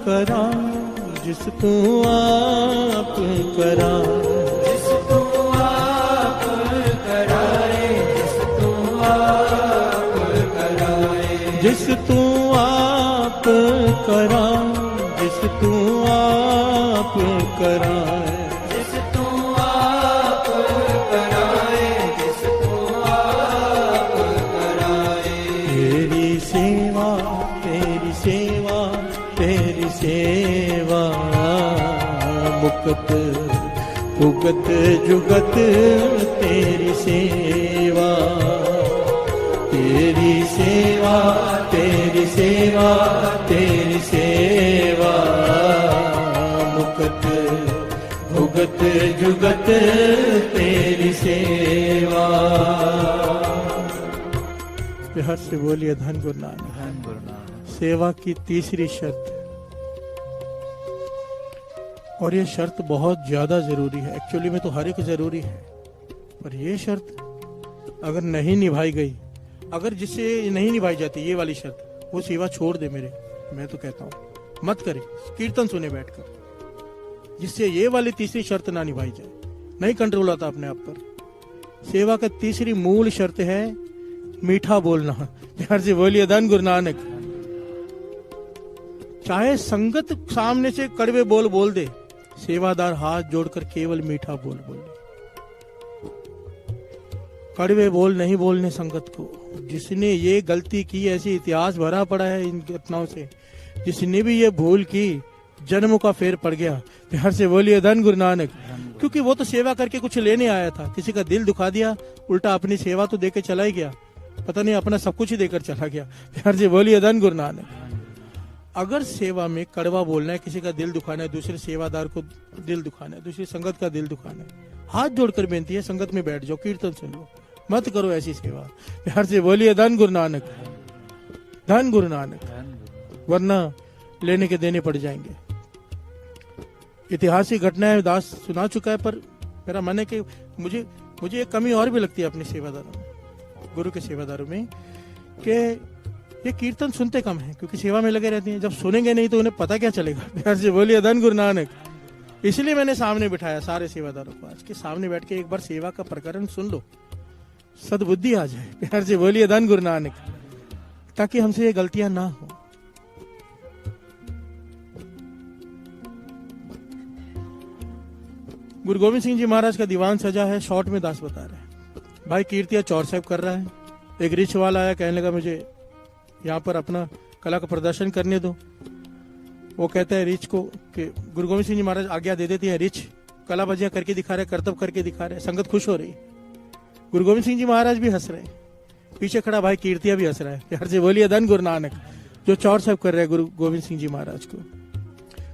करा, जिस तू आप करा, जिस तू आप कराए, जिस तू आप कराए, जिस तू आप करा, जिस तू आप कराए, जिस तू आप कराए, जिस तू आप कराए। तेरी सेवा, तेरी सेवा, तेरी सेवा, मुक्त उगत जुगत तेरी सेवा, तेरी सेवा, तेरी सेवा, तेरी सेवा, मुक्त उगत जुगत तेरी सेवा। प्यार से बोलिए धन गुरु नानक। धन गुरु नानक। सेवा की तीसरी शर्त, और ये शर्त बहुत ज्यादा जरूरी है। एक्चुअली में तो हर एक जरूरी है, पर ये शर्त अगर नहीं निभाई गई, अगर जिससे नहीं निभाई जाती ये वाली शर्त, वो सेवा छोड़ दे। मैं तो कहता हूँ मत करे, कीर्तन सुने बैठकर। जिससे ये वाली तीसरी शर्त ना निभाई जाए, नहीं कंट्रोल आता अपने आप पर। सेवा का तीसरी मूल शर्त है मीठा बोलना। प्यार से बोलिए धन गुरु नानक। चाहे संगत सामने से कड़वे बोल दे, सेवादार हाथ जोड़कर केवल मीठा बोल बोले। कड़वे बोल नहीं बोलने संगत को। जिसने ये गलती की, ऐसी इतिहास भरा पड़ा है इन घटनाओं से, जिसने भी ये भूल की जन्मों का फेर पड़ गया। प्यार से बोलिए धन गुरु नानक। क्योंकि वो तो सेवा करके कुछ लेने आया था, किसी का दिल दुखा दिया, उल्टा अपनी सेवा तो देके चला ही गया, पता नहीं अपना सब कुछ ही देकर चला गया। प्यार से बोलिए धन गुरु नानक। अगर सेवा में कड़वा बोलना है, किसी का दिल दुखाना है, दूसरे सेवादार को दिल दुखाना है, दूसरी संगत का दिल दुखाना है, हाथ जोड़कर बेनती है संगत में बैठ जाओ, कीर्तन सुन लो, मत करो ऐसी सेवा। प्यार से बोलिए धन गुरु नानक, धन गुरु नानक, वरना लेने के देने पड़ जाएंगे। ऐतिहासिक घटनाएं दास सुना चुका है, पर मेरा मन है कि मुझे एक कमी और भी लगती है अपने सेवादारों में, गुरु के सेवादारों में, कि ये कीर्तन सुनते कम है, क्योंकि सेवा में लगे रहते हैं। जब सुनेंगे नहीं तो उन्हें पता क्या चलेगा। प्यार से बोलिए धन गुरु नानक। इसलिए मैंने सामने बिठाया सारे सेवादारों को, आज के सामने बैठ के एक बार सेवा का प्रकरण सुन लो, सद्बुद्धि आ जाए। प्यार से बोलिए धन गुरु नानक, ताकि हमसे ये गलतियां ना हो। गुरु गोविंद सिंह जी महाराज का दीवान सजा है, शॉर्ट में दास बता रहे हैं। भाई कीर्तिया चौर साहब कर रहा है। एक रिच वाला आया, कहने लगा मुझे यहाँ पर अपना कला का प्रदर्शन करने दो। वो कहता है रिच को कि गुरु गोविंद सिंह जी महाराज आज्ञा दे देती है, रिच कला बजिया करके दिखा रहे, करतब करके दिखा रहे, संगत खुश हो रही। गुरु गोविंद सिंह जी महाराज भी हंस रहे, पीछे खड़ा भाई कीर्तिया भी हंस रहा है। यार से बोलिए धन गुरु नानक, जो चौर साहब कर रहे हैं गुरु गोविंद सिंह जी महाराज को।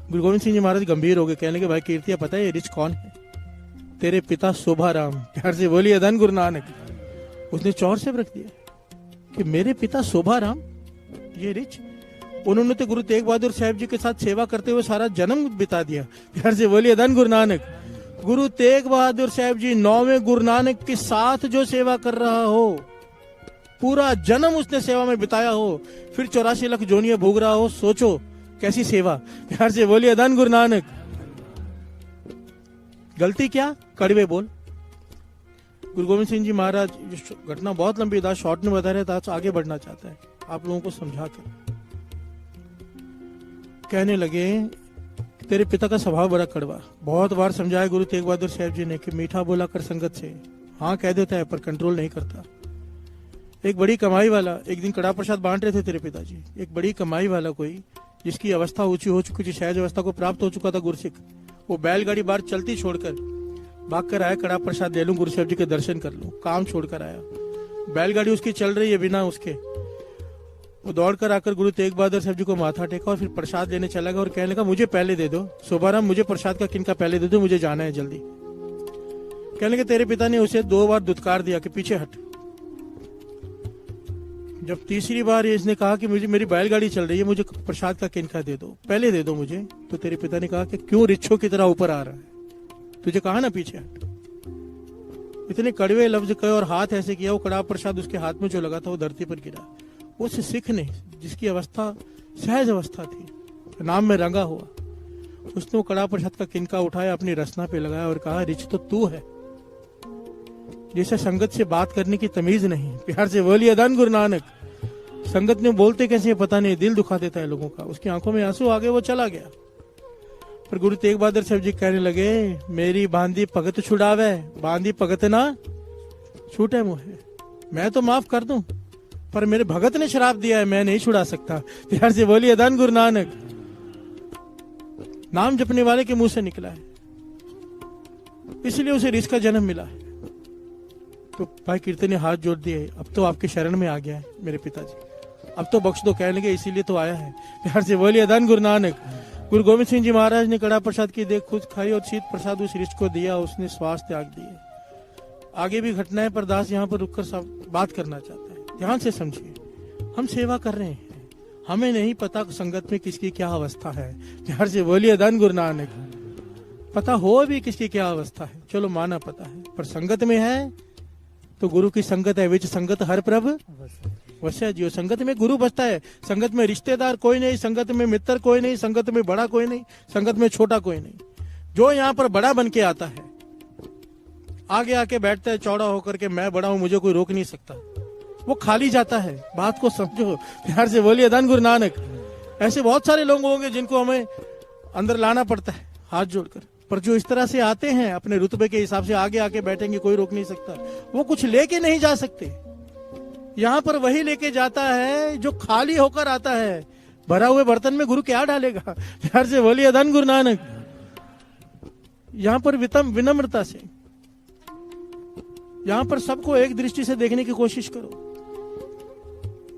गुरु गोविंद सिंह जी महाराज गंभीर हो गए, कहने लगे भाई कीर्तिया पता है ये रिच कौन है? तेरे पिता शोभाराम। प्यार से बोलिए धन गुरु नानक। उसने चौर साहब रख दिया कि मेरे पिता शोभाराम ये रिच। उन्होंने तो गुरु तेग बहादुर साहब जी के साथ सेवा करते हुए सारा जन्म बिता दिया। प्यार से बोलिए धन गुरु नानक। गुरु तेग बहादुर साहब जी 9वें गुरु नानक के साथ जो सेवा कर रहा हो, पूरा जन्म उसने सेवा में बिताया हो, फिर 84 लाख जोनियां भोग रहा हो, सोचो कैसी सेवा। प्यार से बोलिए धन गुरु नानक। गलती क्या? कड़वे बोल। गुरु गोविंद सिंह जी महाराज घटना बहुत लंबी था, शॉर्ट में बता रहे था, आगे बढ़ना चाहता है आप लोगों को समझा कर। कहने लगे तेरे पिता का स्वभाव बड़ा कड़वा। बहुत बार समझाया गुरु तेग बहादुर साहब जी ने कि मीठा बोला कर संगत से, हाँ कह देता है पर कंट्रोल नहीं करता। एक बड़ी कमाई वाला, एक दिन कड़ा प्रसाद बांट रहे थे तेरे पिताजी। एक बड़ी कमाई वाला कोई जिसकी अवस्था ऊंची हो चुकी थी, सहज अवस्था को प्राप्त हो चुका था गुरसिख, वो बैलगाड़ी बाहर चलती छोड़कर भाग कर आया, कड़ा प्रसाद ले लूं, गुरु साहब जी के दर्शन कर लूं, काम छोड़कर आया। बैलगाड़ी उसकी चल रही है बिना उसके। वो दौड़कर आकर गुरु तेग बहादुर साहब जी को माथा टेका और फिर प्रसाद लेने चला गया और कहने लगा मुझे पहले दे दो शोभाराम, मुझे प्रसाद का किनका पहले दे दो, मुझे जाना है जल्दी। कहने लगे तेरे पिता ने उसे 2 बार दुत्कार दिया कि पीछे हट। जब तीसरी बार इसने कहा कि मुझे मेरी बैलगाड़ी चल रही है, मुझे प्रसाद का किनका दे दो, पहले दे दो मुझे, तो तेरे पिता ने कहा कि क्यों रिच्छों की तरह ऊपर आ रहा है, तुझे कहा ना पीछे हट। इतने कड़वे लफ्ज कहे और हाथ ऐसे किया, वो कड़ा प्रसाद उसके हाथ में जो लगा था वो धरती पर गिरा। उस सिख ने जिसकी अवस्था सहज अवस्था थी, नाम में रंगा हुआ, उसने वो कड़ा प्रसाद का किनका उठाया, अपनी रसना पे लगाया और कहा रिच तो तू है, जैसे संगत से बात करने की तमीज नहीं। प्यार से बोलिए धन गुरु नानक। संगत में बोलते कैसे पता नहीं, दिल दुखा देता है लोगों का। उसकी आंखों में आंसू आ गए, वो चला गया। पर गुरु तेग बहादुर साहब जी कहने लगे मेरी बांधी भगत छुड़ावे, बांधी भगत ना छूटे मुहे। मैं तो माफ कर दूं, पर मेरे भगत ने शराब दिया है, मैं नहीं छुड़ा सकता। प्यार से बोलिए धन गुरु नानक। नाम जपने वाले के मुंह से निकला है, इसलिए उसे रिस का जन्म मिला है। तो भाई कीर्तन ने हाथ जोड़ दिए, अब तो आपके शरण में आ गया है मेरे पिताजी, अब तो बख्श दो। कहने लगे इसीलिए तो आया है। प्यार से बोलिए धन गुरु नानक। गुरु गोविंद सिंह जी महाराज ने कड़ा प्रसाद की देख खुद खाई और शीत प्रसाद उस रिच को दिया, उसने श्वास त्याग दिए। आगे भी घटनाएं पर दास यहाँ पर रुककर सब बात करना चाहता है, ध्यान से समझिए। हम सेवा कर रहे हैं, हमें नहीं पता संगत में किसकी क्या अवस्था है। प्यार से बोलिए धन गुरु नानक। पता हो भी किसकी क्या अवस्था है, चलो माना पता है, पर संगत में है तो गुरु की संगत है। विच संगत हर प्रभ वश्य जियो। संगत में गुरु बसता है, संगत में रिश्तेदार कोई नहीं, संगत में मित्र कोई नहीं, संगत में बड़ा कोई नहीं, संगत में छोटा कोई नहीं। जो यहाँ पर बड़ा बन के आता है, आगे आके बैठता है चौड़ा होकर के, मैं बड़ा हूं मुझे कोई रोक नहीं सकता, वो खाली जाता है। बात को समझो। प्यार से बोलिए धन गुरु नानक। ऐसे बहुत सारे लोग होंगे जिनको हमें अंदर लाना पड़ता है हाथ जोड़कर, पर जो इस तरह से आते हैं अपने रुतबे के हिसाब से आगे आके बैठेंगे, कोई रोक नहीं सकता। वो कुछ लेके नहीं जा सकते, यहाँ पर वही लेके जाता है जो खाली होकर आता है। भरा हुए बर्तन में गुरु क्या डालेगा। प्यार से बोलिए धन गुरु नानक। यहाँ पर विनम्रता से, यहाँ पर सबको एक दृष्टि से देखने की कोशिश करो,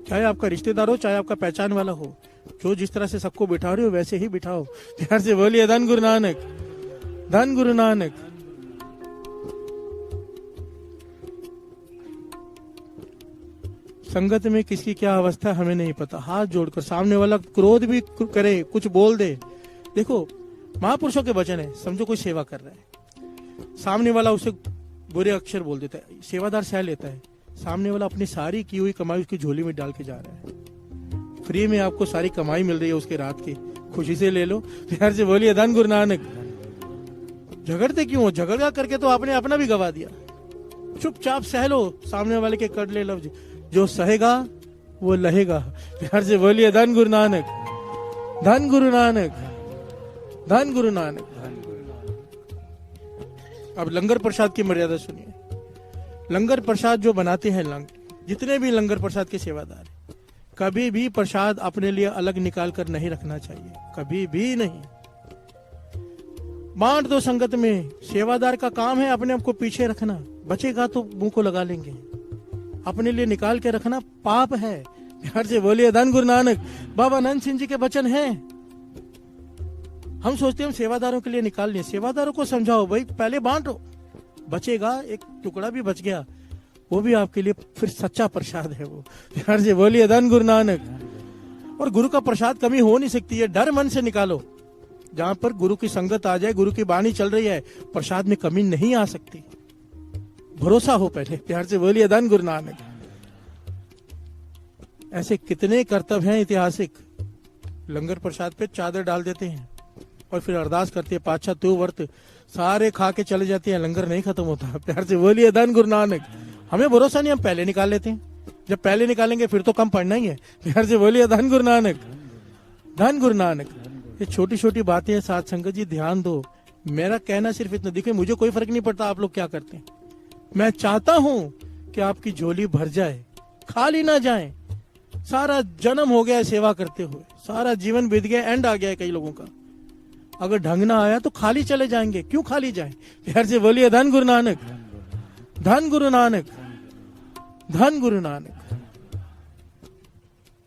चाहे आपका रिश्तेदार हो चाहे आपका पहचान वाला हो, जो जिस तरह से सबको बिठा रहे हो वैसे ही बिठाओ। प्यार से बोलिए धन गुरु नानक, धन गुरु नानक। संगत में किसकी क्या अवस्था हमें नहीं पता। हाथ जोड़कर सामने वाला क्रोध भी करे, कुछ बोल दे, देखो महापुरुषों के वचन है, समझो कोई सेवा कर रहा है, सामने वाला उसे बुरे अक्षर बोल देता है, सेवादार सह लेता है, सामने वाला अपनी सारी की हुई कमाई उसकी झोली में डाल के जा रहा है। फ्री में आपको सारी कमाई मिल रही है उसके रात की, खुशी से ले लो। प्यार से बोलिए धन गुरु नानक। झगड़ते क्यों हो? झगड़ा करके तो आपने अपना भी गवा दिया। चुपचाप सह लो सामने वाले के कड़ले लफ्ज, जो सहेगा वो लहेगा। प्यार से बोलिए धन गुरु नानक, धन गुरु नानक, धन गुरु नानक। अब लंगर प्रसाद की मर्यादा सुनिए। लंगर प्रसाद जो बनाते हैं जितने भी लंगर प्रसाद के सेवादार, कभी भी प्रसाद अपने लिए अलग निकाल कर नहीं रखना चाहिए, कभी भी नहीं। बांट दो संगत में। सेवादार का काम है अपने आप को पीछे रखना, बचेगा तो मुंह को लगा लेंगे। अपने लिए निकाल के रखना पाप है। प्यार से बोलिए धन गुरु नानक। बाबा नंद सिंह जी के वचन हैं। हम सोचते हैं हम सेवादारों के लिए निकाल लें, सेवादारों को समझाओ भाई पहले बांटो, बचेगा एक टुकड़ा भी बच गया वो भी आपके लिए फिर सच्चा प्रसाद है वो। प्यार से बोलिए धन गुरु नानक। और गुरु का प्रसाद कमी हो नहीं सकती है, डर मन से निकालो। जहां पर गुरु की संगत आ जाए, गुरु की वाणी चल रही है, प्रसाद में कमी नहीं आ सकती, भरोसा हो पहले। प्यार से बोलिए धन गुरु नानक। ऐसे कितने कर्तव्य हैं ऐतिहासिक। लंगर प्रसाद पे चादर डाल देते हैं और फिर अरदास करते हैं, पातशाह तू वर्त, सारे खा के चले जाते हैं, लंगर नहीं खत्म होता। प्यार से बोलिए धन गुरु नानक। हमें भरोसा नहीं, हम पहले निकाल लेते हैं, जब पहले निकालेंगे फिर तो कम पड़ना ही है। प्यार से बोलिए धन गुरु नानक। धन गुरु नानक। ये छोटी छोटी बातें हैं साथ संगत जी, ध्यान दो। मेरा कहना सिर्फ इतना, देखिए मुझे कोई फर्क नहीं पड़ता आप लोग क्या करते हैं, मैं चाहता हूं कि आपकी झोली भर जाए, खाली ना जाए। सारा जन्म हो गया है सेवा करते हुए, सारा जीवन बीत गया, एंड आ गया है कई लोगों का। अगर ढंग ना आया तो खाली चले जाएंगे, क्यों खाली जाए। प्यार से बोलिए धन गुरु नानक। धन गुरु नानक। धन गुरु नानक।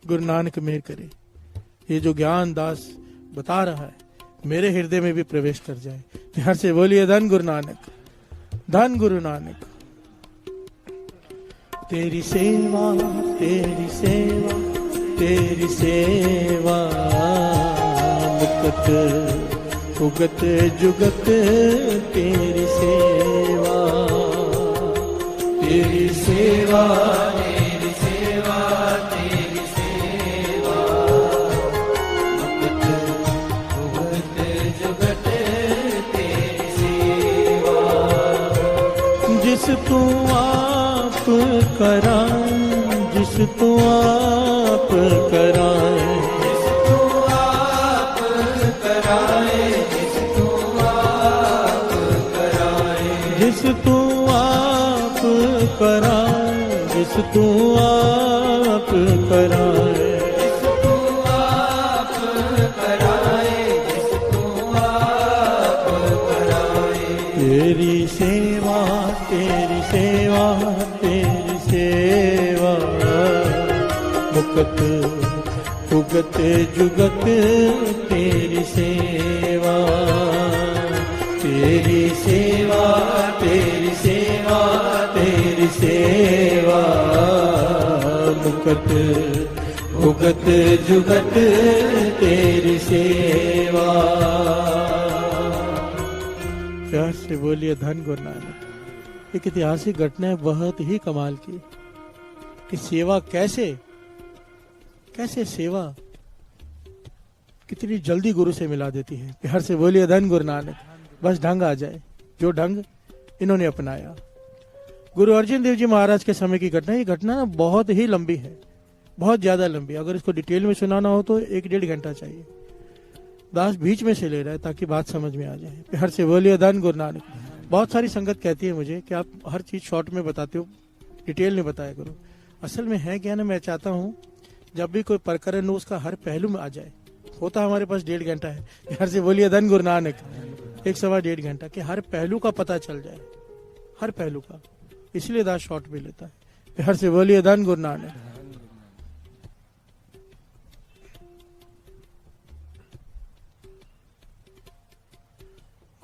गुरु नानक मेहर करे, ये जो ज्ञान दास बता रहा है मेरे हृदय में भी प्रवेश कर जाए। प्यार से बोलिए धन गुरु नानक। धन गुरु नानक। तेरी सेवा तेरी सेवा तेरी सेवा, मुकत उगत जुगत तेरी सेवा। तेरी सेवा तेरी सेवा तेरी सेवा, मुकुट भुगत जुगत तेरी सेवा। जिस तू आप कराए, जिस तू आप कराए, जिस तू आप कराए, जिस तू आप कराए, जिस तू आप कराए, जिस तू आप कराए। जिस तू आप कराए, जिस तू आप कराए। तेरी सेवा तेरी सेवा तेरी सेवा, मुकत उगत जुगत तेरी सेवा। तेरी सेवा तेरी सेवा तेरी सेवा, मुकत उगत जुगत तेरी सेवा। प्यार से बोलिए धन गुरु नानक। एक ऐतिहासिक घटना है बहुत ही कमाल की कि सेवा कैसे कैसे सेवा कितनी जल्दी गुरु से मिला देती है। प्यार से बोलिए धन गुरु नानक। बस ढंग आ जाए, जो ढंग इन्होंने अपनाया। गुरु अर्जन देव जी महाराज के समय की घटना। ये घटना ना बहुत ही लंबी है, बहुत ज्यादा लंबी। अगर इसको डिटेल में सुनाना हो तो 1-1.5 घंटा चाहिए। दास बीच में से ले रहा है ताकि बात समझ में आ जाए। प्यार से बोलिए धन गुरु नानक। बहुत सारी संगत कहती है मुझे कि आप हर चीज शॉर्ट में बताते हो, डिटेल में बताया करो। असल में है क्या ना, मैं चाहता हूँ जब भी कोई प्रकरण हो उसका हर पहलू में आ जाए। होता हमारे पास 1.5 घंटा है। प्यार से बोलिए धन गुरु नानक। 1-1.25 घंटा के हर पहलू का पता चल जाए, हर पहलू का। इसलिए दास शॉर्ट में लेता है। प्यार से बोलिए धन गुरु नानक।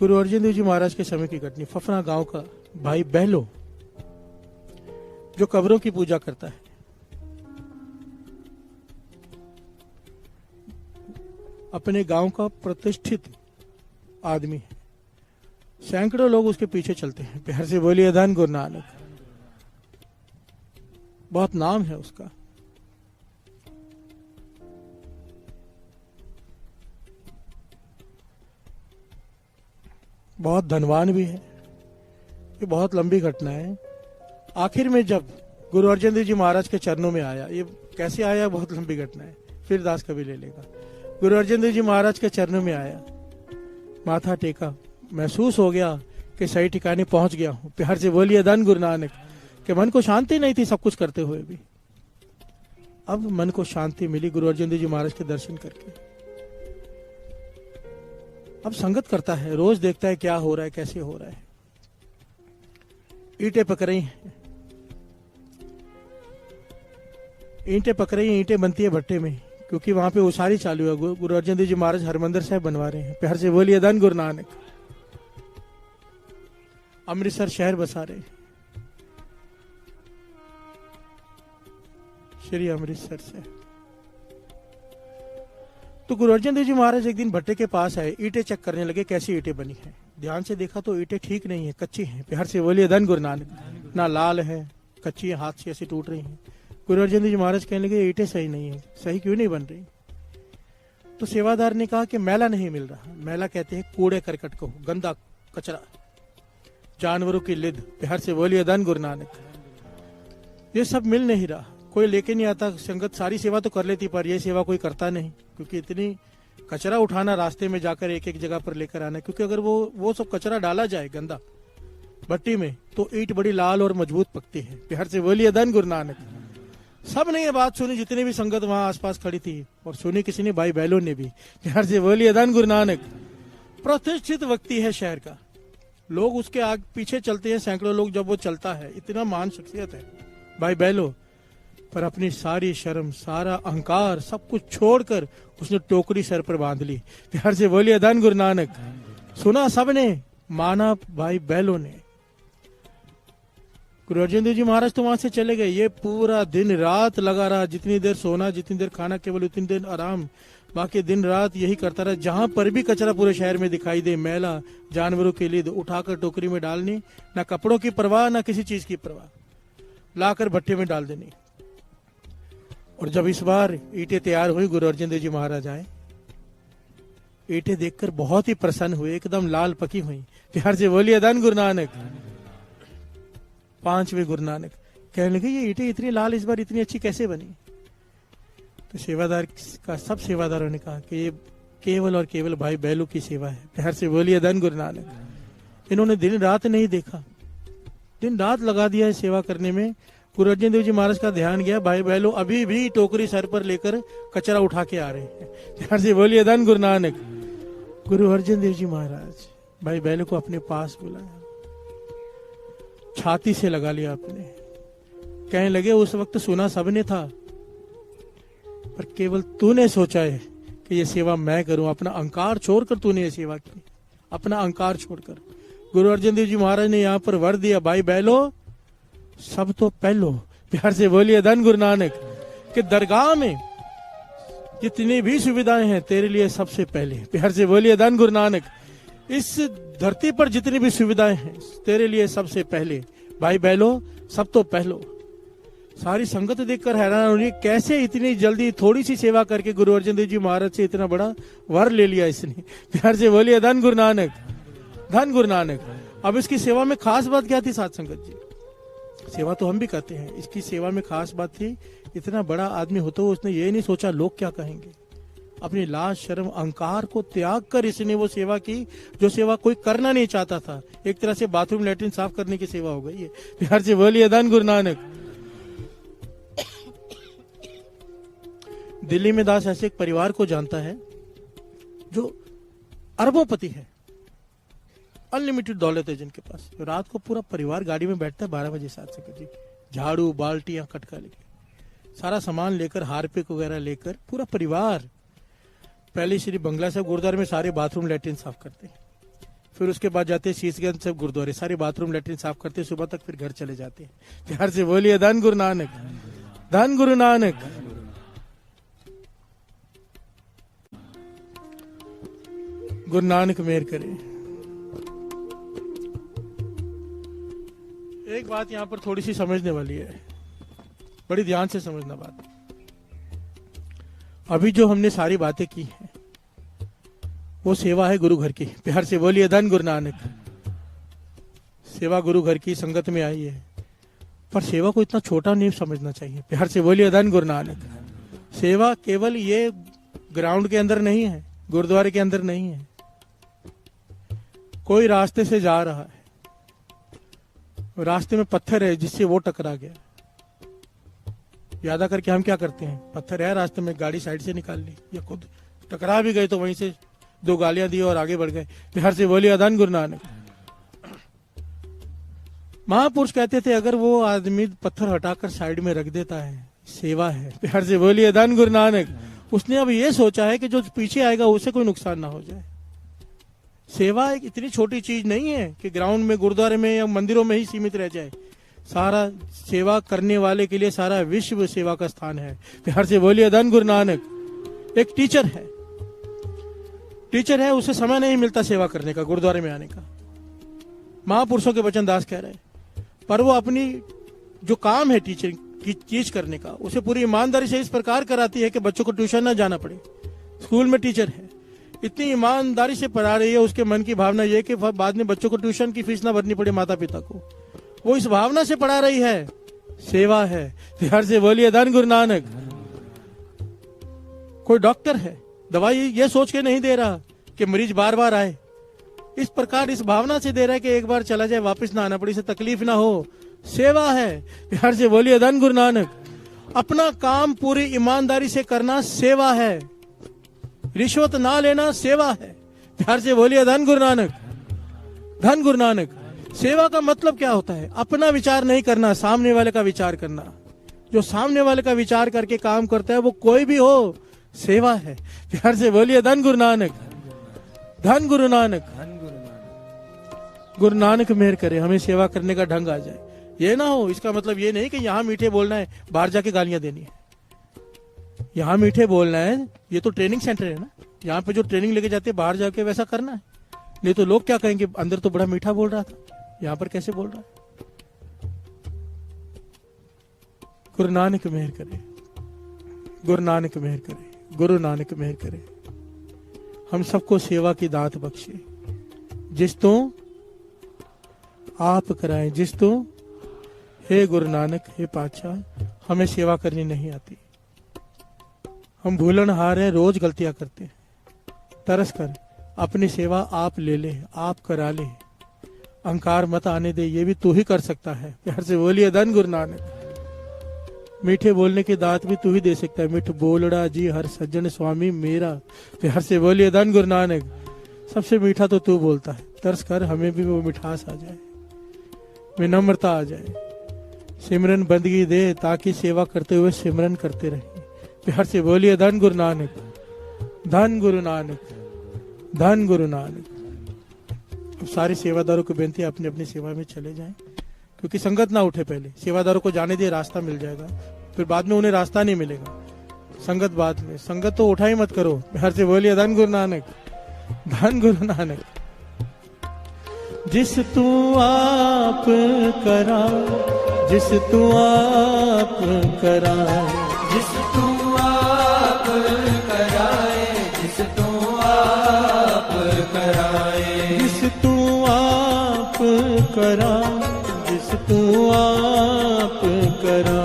गुरु अर्जन देव जी महाराज के समय की घटना। फफना गांव का भाई बहलो जो कब्रों की पूजा करता है, अपने गांव का प्रतिष्ठित आदमी है। सैकड़ों लोग उसके पीछे चलते हैं। प्यार से बोलिए धन गुरु नानक। बहुत नाम है उसका। बहुत धनवान भी है। ये बहुत लंबी घटना है। आखिर में जब गुरु अर्जन देव जी महाराज के चरणों में आया, ये कैसे आया बहुत लंबी घटना है, फिर दास कभी ले लेगा। गुरु अर्जन देव जी महाराज के चरणों में आया, माथा टेका, महसूस हो गया कि सही ठिकाने पहुंच गया हूं। प्यार से बोलिए धन गुरु नानक। कि मन को शांति नहीं थी सब कुछ करते हुए भी, अब मन को शांति मिली गुरु अर्जन देव जी महाराज के दर्शन करके। अब संगत करता है, रोज देखता है क्या हो रहा है, कैसे हो रहा है। ईंटें पक रही हैं, ईंटें बनती है भट्टे में, क्योंकि वहां पे उसारी चालू है। गुरु अर्जन देव जी महाराज हरमंदिर साहब बनवा रहे हैं। प्यार से बोलिए धन गुरु नानक। अमृतसर शहर बसा रहे, श्री अमृतसर से। तो गुरु अर्जन देव जी महाराज एक दिन भट्टे के पास आए, ईंटें चेक करने लगे कैसी ईंटें बनी हैं। ध्यान से देखा तो ईंटें ठीक नहीं है, कच्ची हैं। प्यार से बोलिए धन गुरु नानक। ना लाल है, कच्ची है, हाथ से ऐसे टूट रही हैं। गुरु अर्जन देव जी महाराज कहने लगे ईंटें सही नहीं है। सही क्यों नहीं बन रही? तो सेवादार ने कहा कि मैला नहीं मिल रहा। मैला कहते हैं कूड़े करकट को, गंदा कचरा, जानवरों की लिद। प्यार से बोलिए धन गुरु नानक। ये सब मिल नहीं रहा, कोई लेके नहीं आता। संगत सारी सेवा तो कर लेती, पर यह सेवा कोई करता नहीं, क्योंकि इतनी कचरा उठाना, रास्ते में जाकर एक एक जगह पर लेकर आना। क्योंकि अगर वो सब कचरा डाला जाए गंदा भट्टी में, तो ईंट बड़ी लाल और मजबूत पकती है। प्यार से बोलिए धन गुरु नानक। सब ने ये बात सुनी, जितने भी संगत वहां आसपास खड़ी थी, और सुनी किसी ने, भाई बहलों ने भी। प्यार से बोलिए धन गुरु नानक। प्रतिष्ठित व्यक्ति है शहर का, लोग उसके आगे पीछे चलते हैं, सैकड़ों लोग जब वो चलता है, इतना महान शख्सियत है भाई बहलों। पर अपनी सारी शर्म, सारा अहंकार, सब कुछ छोड़कर उसने टोकरी सर पर बांध ली। प्यार से बोलिए धन गुरु नानक। सुना सबने, माना भाई बहलों ने। गुरु अर्जन देव जी महाराज तो वहां से चले गए। ये पूरा दिन रात लगा रहा, जितनी देर सोना, जितनी देर खाना, केवल उतनी देर आराम, बाकी दिन रात यही करता रहा। जहां पर भी कचरा पूरे शहर में दिखाई दे, मैला, जानवरों के लिए उठाकर टोकरी में डालनी, ना कपड़ों की परवाह, ना किसी चीज की परवाह, लाकर भट्टे में डाल देनी। और जब इस बार ईंटें तैयार हुई, गुरु अर्जन देव जी महाराज आए, ईंटें देखकर बहुत ही प्रसन्न हुए, एकदम लाल पकी हुई। प्यार से बोलिए धन गुरु नानक। पांचवें गुरु नानक कहने लगे ये ईंटें इतनी लाल इस बार इतनी अच्छी कैसे बनी? तो सेवादार का, सब सेवादारों ने कहा कि ये केवल और केवल भाई बैलों की सेवा है। प्यार से बोलिए धन गुरु नानक। इन्होंने दिन रात नहीं देखा, दिन रात लगा दिया है सेवा करने में। गुरु अर्जन देव जी महाराज का ध्यान गया, भाई बहलों अभी भी टोकरी सर पर लेकर कचरा उठा के आ रहे हैं। प्यार से बोलिए धन गुरु नानक। गुरु अर्जन देव जी महाराज भाई बहलों को अपने पास बुलाया, छाती से लगा लिया अपने। कहने लगे उस वक्त सुना सबने था, पर केवल तूने सोचा है कि ये सेवा मैं करूं। अपना अहंकार छोड़कर तूने ये सेवा की, अपना अहंकार छोड़कर। गुरु अर्जन देव जी महाराज ने यहाँ पर वर दिया, भाई बहलो सब तो पहलो। प्यार से बोलिए धन गुरु नानक। कि दरगाह में जितनी भी सुविधाएं हैं तेरे लिए सबसे पहले। प्यार से बोलिए धन गुरु नानक। इस धरती पर जितनी भी सुविधाएं हैं तेरे लिए सबसे पहले, भाई बहलो सब तो पहलो। सारी संगत देखकर हैरान हो रही, कैसे इतनी जल्दी थोड़ी सी सेवा करके गुरु अर्जन देव जी महाराज से इतना बड़ा वर ले लिया इसने। प्यार से बोलिए धन गुरु नानक, धन गुरु नानक। अब इसकी सेवा में खास बात क्या थी साथ संगत जी? सेवा तो हम भी करते हैं, इसकी सेवा में खास बात थी, इतना बड़ा आदमी होता हुआ उसने ये नहीं सोचा लोग क्या कहेंगे। अपनी लाज, शर्म, अहंकार को त्याग कर इसने वो सेवा की जो सेवा कोई करना नहीं चाहता था। एक तरह से बाथरूम लैट्रिन साफ करने की सेवा हो गई है। प्यार से बोलिए धन गुरु नानक। दिल्ली में दास ऐसे एक परिवार को जानता है जो अरबोंपति है, अनलिमिटेड दौलत है जिनके पास। रात को पूरा परिवार गाड़ी में बैठता है 12 बजे 7 से, झाड़ू, बाल्टियां, कटका लेके, सारा सामान लेकर, हारपिक वगैरह लेकर, पूरा परिवार पहले श्री बंगला साहब गुरुद्वारे में सारे बाथरूम लैट्रिन साफ करते हैं। फिर उसके बाद जाते हैं शीशगंज साहब गुरुद्वारे, सारे बाथरूम लैट्रिन साफ करते हैं सुबह तक, फिर घर चले जाते हैं। प्यार से बोलिए धन गुरु नानक, धन गुरु नानक। गुरु नानक मेहर करे। एक बात यहां पर थोड़ी सी समझने वाली है, बड़ी ध्यान से समझना बात। अभी जो हमने सारी बातें की हैं वो सेवा है गुरु घर की। प्यार से बोलिए धन गुरु नानक। सेवा गुरु घर की संगत में आई है, पर सेवा को इतना छोटा नहीं समझना चाहिए। प्यार से बोलिए धन गुरु नानक। सेवा केवल ये ग्राउंड के अंदर नहीं है, गुरुद्वारे के अंदर नहीं है। कोई रास्ते से जा रहा है, रास्ते में पत्थर है जिससे वो टकरा गया। यादा करके हम क्या करते हैं, पत्थर है रास्ते में, गाड़ी साइड से निकाल ली, या खुद टकरा भी गए तो वहीं से 2 गालियां दी और आगे बढ़ गए। बिहार से बोलिए धन गुरु नानक। महापुरुष कहते थे अगर वो आदमी पत्थर हटाकर साइड में रख देता है, सेवा है। बिहार से बोलिए धन गुरु नानक। उसने अब ये सोचा है कि जो पीछे आएगा उसे कोई नुकसान ना हो जाए। सेवा एक इतनी छोटी चीज नहीं है कि ग्राउंड में, गुरुद्वारे में या मंदिरों में ही सीमित रह जाए। सारा सेवा करने वाले के लिए सारा विश्व सेवा का स्थान है। बिहार से बोलिए धन गुरु नानक। एक टीचर है, उसे समय नहीं मिलता सेवा करने का, गुरुद्वारे में आने का। महापुरुषों के वचन दास कह रहे हैं, पर वो अपनी जो काम है टीचर की चीज करने का, उसे पूरी ईमानदारी से इस प्रकार कराती है कि बच्चों को ट्यूशन ना जाना पड़े। स्कूल में टीचर है, इतनी ईमानदारी से पढ़ा रही है, उसके मन की भावना ये कि बाद में बच्चों को ट्यूशन की फीस ना भरनी पड़े माता पिता को, वो इस भावना से पढ़ा रही है। सेवा है। बिहार से बोलिए धन गुरु नानक। कोई डॉक्टर है, दवाई ये सोच के नहीं दे रहा कि मरीज बार बार आए, इस प्रकार इस भावना से दे रहा है कि एक बार चला जाए वापस ना आना पड़े, इसे तकलीफ ना हो। सेवा है। बिहार से बोलिए धन गुरु नानक। अपना काम पूरी ईमानदारी से करना सेवा है। रिश्वत ना लेना सेवा है। बिहार से बोलिए धन गुरु नानक। धन गुरु नानक। सेवा का मतलब क्या होता है? अपना विचार नहीं करना, सामने वाले का विचार करना। जो सामने वाले का विचार करके काम करता है वो कोई भी हो, सेवा है। बिहार से बोलिए धन गुरु नानक। धन गुरु नानक। गुरु नानक मेहर करे, हमें सेवा करने का ढंग आ जाए। ये ना हो, इसका मतलब ये नहीं कि यहाँ मीठे बोलना है, बाहर जाके गालियां देनी है। यहाँ मीठे बोलना है, ये तो ट्रेनिंग सेंटर है ना, यहाँ पे जो ट्रेनिंग लेके जाते हैं बाहर जाके वैसा करना है। नहीं तो लोग क्या कहेंगे, अंदर तो बड़ा मीठा बोल रहा था, यहाँ पर कैसे बोल रहा है। गुरु नानक मेहर करे, गुरु नानक मेहर करे, गुरु नानक मेहर करे। हम सबको सेवा की दात बख्शे। जिस तो आप कराएं, जिस तो हे गुरु नानक, हे पातशाह, हमें सेवा करनी नहीं आती। हम भूलनहार हैं, रोज गलतियां करते हैं। तरस कर अपनी सेवा आप ले ले, आप करा ले। अहंकार मत आने दे, ये भी तू ही कर सकता है। प्यार से बोलिए धन गुरु नानक। मीठे बोलने की दात भी तू ही दे सकता है। मिठ बोलड़ा जी हर सज्जन स्वामी मेरा। प्यार से बोलिए धन गुरु नानक। सबसे मीठा तो तू बोलता है। तरस कर हमें भी वो मिठास आ जाए, विनम्रता आ जाए। सिमरन बंदगी दे ताकि सेवा करते हुए सिमरन करते रहे। प्यार से बोलिए धन गुरु नानक। धन गुरु नानक। धन गुरु नानक। अब सारे सेवादारों को बेनती है अपनी अपनी सेवा में चले जाएं, क्योंकि संगत ना उठे। पहले सेवादारों को जाने दिए, रास्ता मिल जाएगा, फिर बाद में उन्हें रास्ता नहीं मिलेगा। संगत बाद में, संगत तो उठा ही मत करो। प्यार से बोलिए धन गुरु नानक। धन गुरु नानक। जिस तू आप करा, जिस तू आप करा, जिस तू आप कराए, जिस तू आप कराए, जिस तू आप करा, जिस तू आप करा,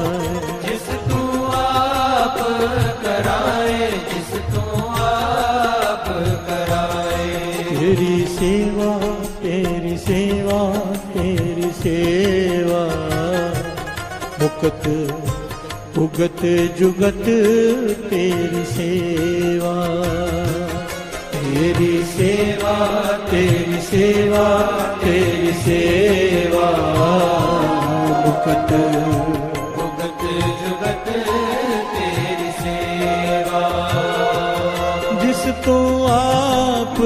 जिस तू आप कराए, जिस तू आप कराए। तेरी सेवा, तेरी सेवा, तेरी सेवा, भुगत भुगत जुगत तेरी सेवा। तेरी सेवा, तेरी सेवा, तेरी सेवा, भुगत भुगत जुगत तेरी सेवा। जिस तू आप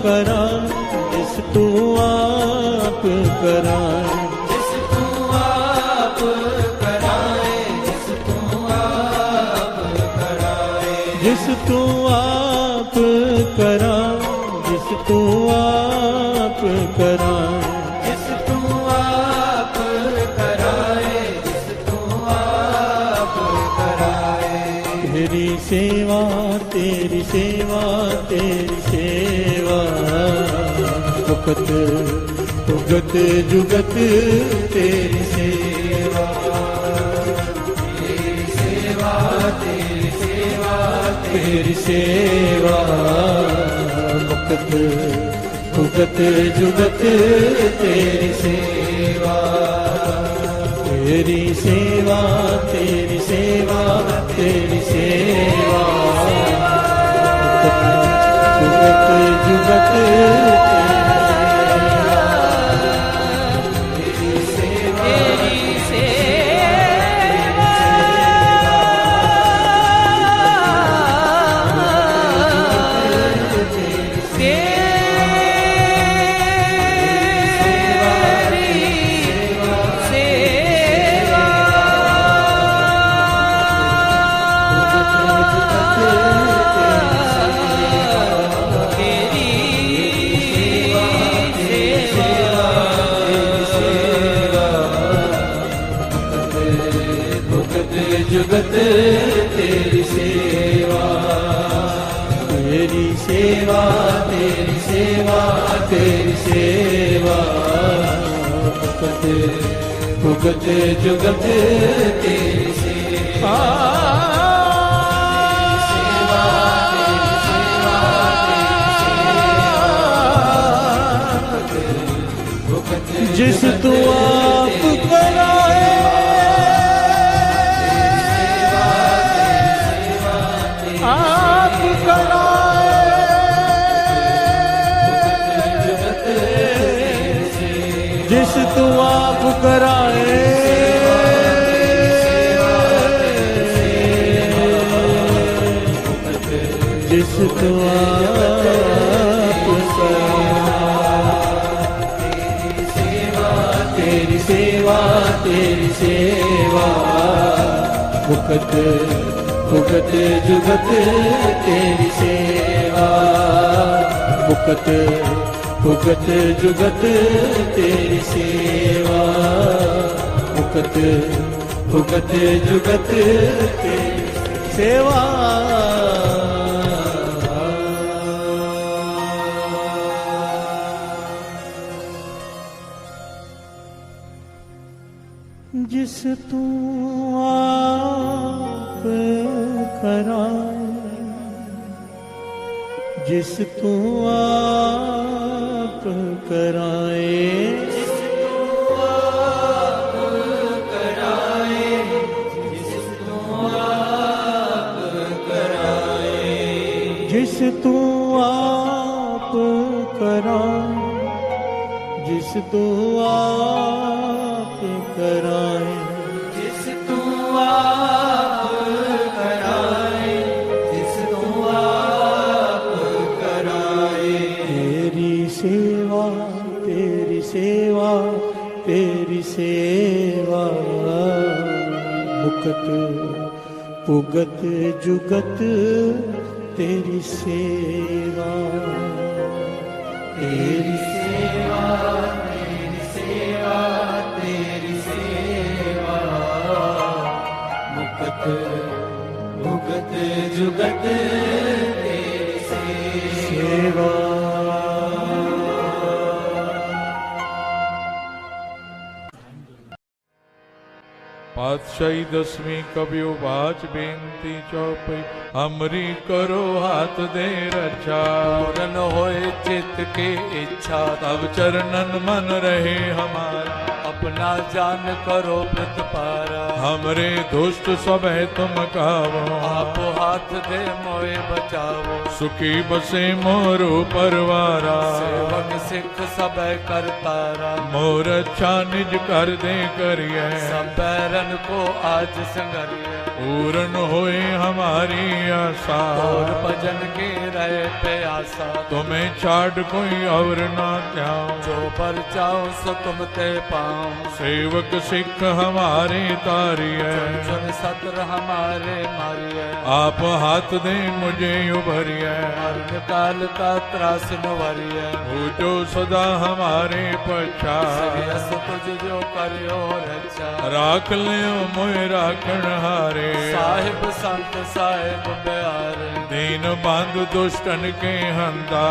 करा, जिस तू आप करा, जिस तू आप कराए, जिस तू आप कराए, जिस तू आप करा, जिस तू आप करा, जिस तू आप कराए, जिस तू आप कराए। तेरी सेवा, तेरी सेवा, तेरी सेवा, भुगत भुगत जुगत तेरी सेवा। तेरी सेवा, तेरी सेवा, तेरी सेवा, भुगत भुगत जुगत तेरी सेवा। तेरी सेवा तेरी सेवा तेरी सेवा जुगत जुगत जुगत तेरी सेवा तेरी सेवा तेरी सेवा तेरी सेवा भुगत जुगत तेरी सेवा जिस तू आप कराए आप कराए जिस तू आप कराए जिस तू आप तेरी सेवा तेरी सेवा भुगत भुगत जुगत तेरी सेवा भुगत भुगत जुगत तेरी सेवा भुगत भुगत जुगत तेरी सेवा जिस तू आप कराए जिस तू आप कराए जिस तू आप कराए जिस तू आप कराए जिस तू आप कराए जिस तू आप कराए तेरी सेवा तेरी सेवा तेरी सेवा भुगत भुगत जुगत तेरी सेवा तेरी सेवा तेरी सेवा तेरी सेवा भुगत भुगत जुगत तेरी सेवा पातशाही दसवीं कबियो बाच बेनती चौपई हमरी करो हाथ दे रक्षा पूरन होए चित्त के इच्छा तब चरणन मन रहे हमारा अपना जान करो प्रतिपारा हमरे दुष्ट सब है तुम कावो आप हाथ दे मोए बचावो सुखी बसे मोरो परवारा सेवक सिख सब करतारा मोर अच्छा निज कर दे करिए सब बैरन को आज संगरिए पूर्ण होए हमारी आशा और भजन के रहे प्यासा तुम्हें छाड़ कोई और ना त्याओ जो पर चाहो सो तुम ते पाओ सेवक सिख हमारे तारिए सुन सत्र हमारे मारिए आप हाथ दे मुझे उभरिए मरण काल का त्रास नुवरिए हो जो सदा हमारे पछा श्रेयस तुझ जो करियो रक्षा राख लियो मोय राखण हारे साहिब संत साहिब प्यारे दीन बंधु दुष्टन के हंता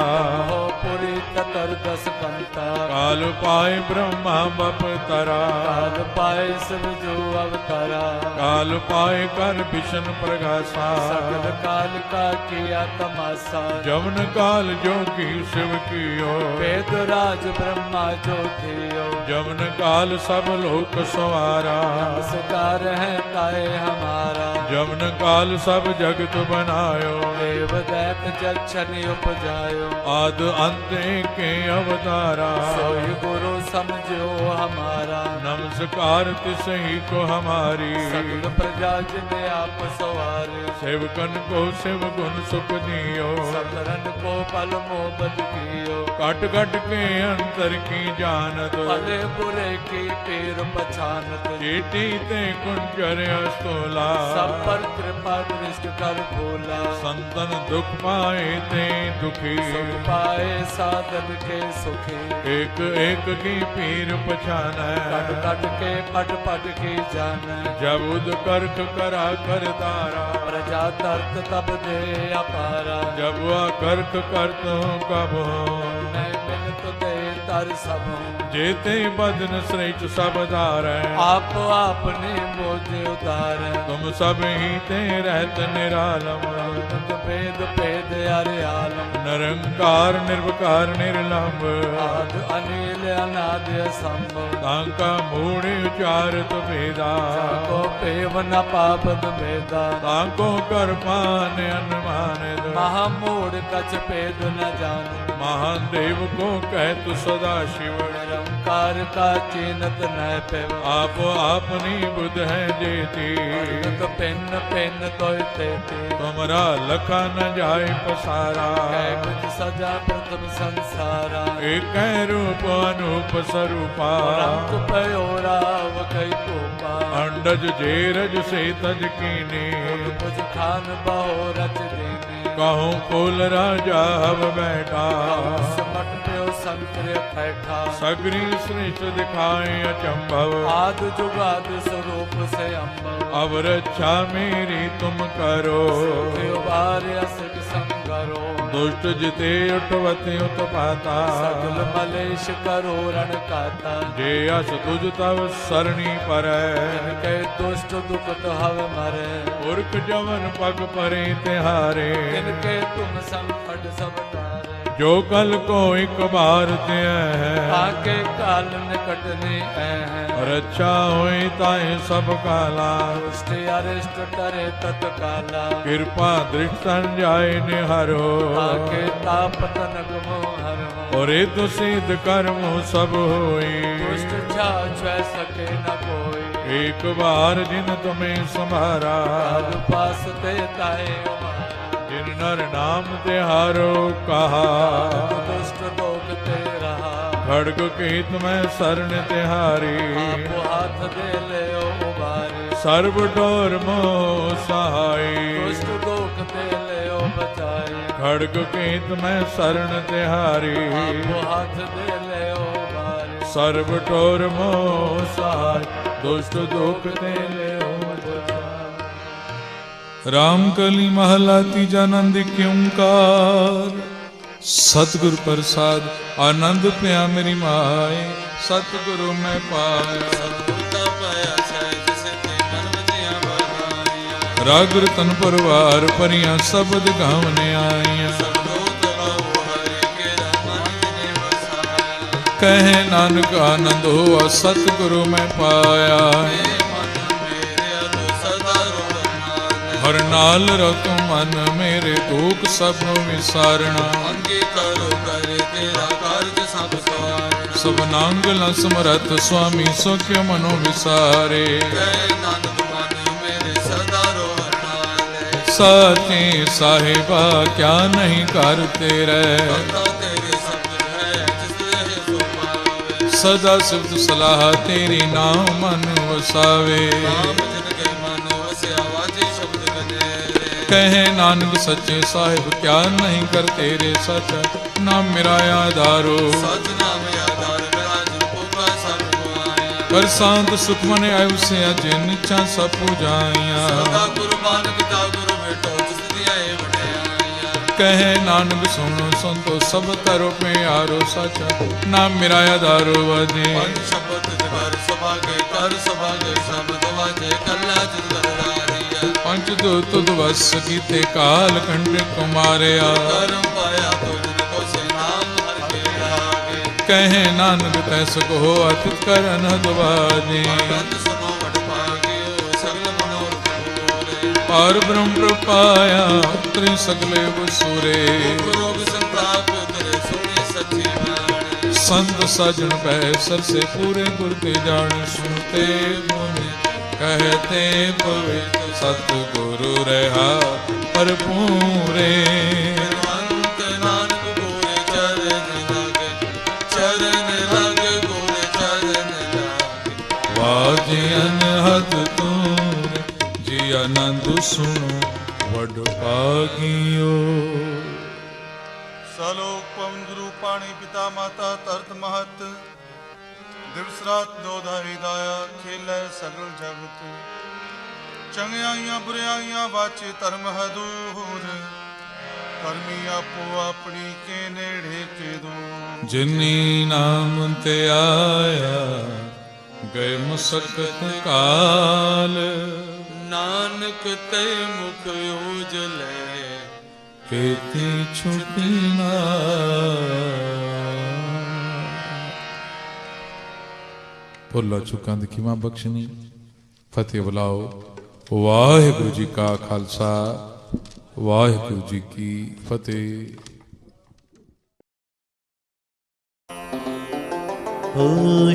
हो पुरी ततर दस कंता काल पाए ब्रह्मा बप तरा काल पाए सब जो अवतारा काल पाए कर विष्णु प्रकाशा सकल काल का किया तमाशा जमन काल जोगी शिव कियो वेद राज ब्रह्मा जो थियो जमन काल सब लोक सवारा नमस्कार है ताए हमारा। जमन काल सब जगत बनायो देव दैत जक्षण उपजायो आद अंत के अवतारा सोई गुरु समझो हमारा। नमस्कार तिसही को हमारी सगल प्रजा जिने आप सवारे सेवकन को शिव गुण सुख दियो सकरन को पल मोहब्बत कियो कट कट के अंतर की जानत भले बुरे की पीर पछानत चेटी ते कुंजर अस्तोला सब पर कृपा दृष्ट कर भोला संतन दुख पाए ते दुखी सुख पाए साधन के सुखी एक एक की पीर पछान कट कट के पट पट की जान जब उद करख करा कर तारा प्रजा तरत तब दे अपारा जब वह करख करत हूँ कब मैं मिलत दे तर सब जेते बदन श्रेष्ठ सब धार आप आपने मोजे उतार तुम सब ही ते रहत निरालम भेद भेद अरे आलम निरंकार निर्विकार निर्लंब आद अनिल अनाद संभव तांका मूढ़ उचारत भेदा को पेव न पापद भेदा तांको कर पान अनुमान महामूढ़ कछ भेद न जान महान देव को कहतु सदा शिव निरंकार का चीनत न पेव आप आपनी बुध है जेती पिन पिन तो तेती तुमरा लखा न जाए पसारा कुछ सजा प्रथम संसारा एक रूप अनूप स्वरूपा रंग पयोराव कई कोपा अंडज जेरज से तज कीने कुछ खान बहो रच देने कहूँ कुल राजा हव बैठा समट प्यो संकर बैठा सगरी श्रेष्ठ दिखाए अचंभव आद जुगाद स्वरूप से अम्बव अब रक्षा मेरी तुम करो त्योहार असक संगरो दुष्ट जिते उठवते उत्पाता सगल मलेश करो रण काता जे अस तुझ तव सरणी पर जिनके दुष्ट दुखत हव मरे पुरख जवन पग परे तिहारे जिनके तुम संकट सब तारे जो कल को एक बार ते है आके काल निकटने है रक्षा होई ताए सब काला दुष्ट अरिष्ट टरे तत्काला कृपा दृष्ट जाय निहरो आके तापत नगमो हरो और तो सिद्ध कर्म सब होई दुष्ट छा छह सके न कोई एक बार जिन तुम्हें संभारा काल पास ते ताए हमारा जिन नर नाम तिहारो कहा दुष्ट लोग ते रहा खड़ग केत में शरण तिहारी आप हाथ दे ले उबारे सर्व डोर मोह सहाय दुष्ट लोग ते ले बचाए खड़ग केत में शरण तिहारी आप हाथ दे ले उबारे सर्व डोर मोह सहाय दुष्ट दुख ते ले रामकली महला तीजा नंद क्योंकार सतगुरु प्रसाद आनंद पिया मेरी माए सतगुरु मैं पाया राग रतन परवार परियां शब्द गावने आईया कहे नानक आनंद हुआ सतगुरु मैं पाया हर नाल रख मन मेरे दुख सब विसारना सब नांगल समरथ स्वामी सुख्य मनो विसारे साचे साहिबा क्या नहीं करते रहे सदा सिफ्त सलाह तेरी नाम मन वसावे कहे नानक सच्चे साहिब क्या नहीं कर तेरे सच नाम मेरा आधारो कर शांत सुख मन आयु से अजय निचा सब पूजाइया कहे नानक सुनो संतो सब तरो पे आरो सच नाम मेरा आधारो वजे पंच दो तुद वस कीते काल कंड कुमारिया कहे नानक तैस को अतित करन दुबाजी पार ब्रह्म प्रपाया उतरे सगले वसुरे संत सजन बैसर से पूरे गुर के जान सुनते मुनि कहते पवित्र सतगुरु रहा पर पूरे वाजे अनहद तूरे जी आनंद सुनो वड पागियो सलोक पवन गुरु पाणी पिता माता तरत महत दिवस रात दो धाई दाया खेलै सगल जगत चंगियाइयां बुराइयां वाचे धर्म हदूर करमी आपो अपनी के नेड़े के दूर जिनी नाम ते आया गए मुसकत काल नानक ते मुख उजले केती छुटी ना भुला चुकां दी खिमा बख्शनी फतेह बुलाओ वाहिगुरु जी का खालसा वाहिगुरु जी की फतेह। हो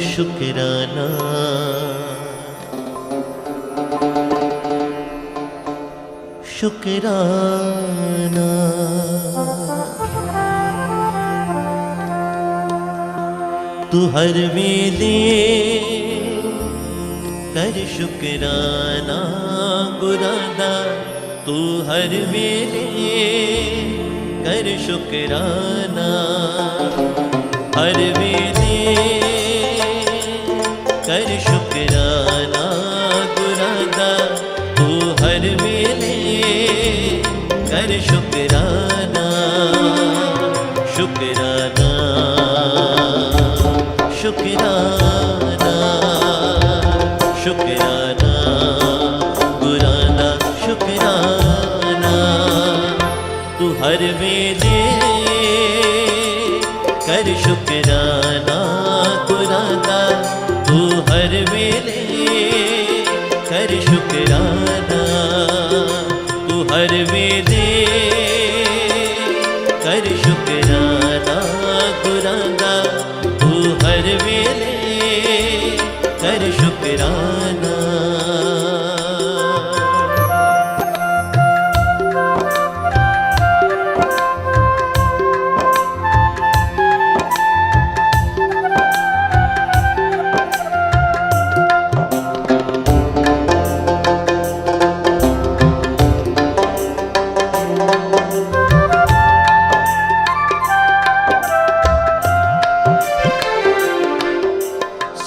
शुक्राना शुक्राना तू हर वेले कर शुक्राना गुरादा तू हर वेले कर शुक्राना हर वेले कर शुक्राना गुरादा तू हर वेले कर शुक्राना शुक्राना शुक्राना शुक्राना गुराना शुक्राना तू हर वेले कर शुक्राना गुराना तू हर वेले कर शुक्राना तू हर वेले कर शुक्राना गुराना तू हर वेले कर शुक्राना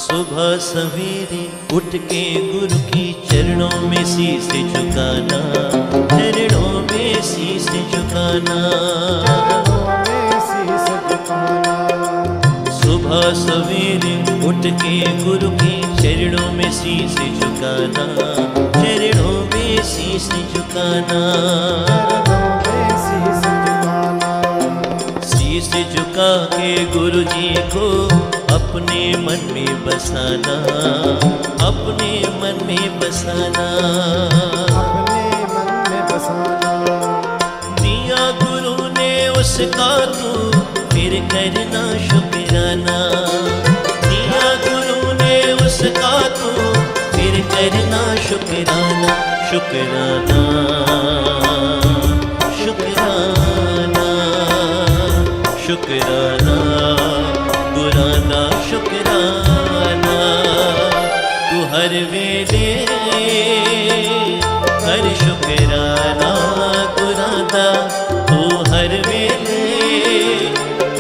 सुबह सवेरे उठ के गुरु की चरणों में शीश झुकाना चरणों में शीश झुकाना सुबह सवेरे उठ के गुरु के चरणों में शीश झुकाना चरणों में शीश झुकाना शीश झुका के गुरु जी को अपने मन में बसाना अपने मन में बसाना दिया गुरु ने उसका तू फिर करना शुक्राना दिया गुरु ने उसका तू फिर करना शुक्राना शुक्राना शुक्राना शुक्राना गुराना शुक्राना तू हर वेले कर शुक्राना गुराना तू हर वेले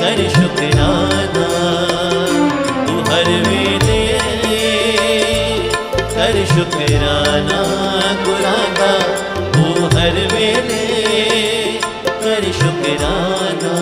कर शुक्राना तू हर वेले कर शुक्राना गुराना तू हर वेले कर शुक्राना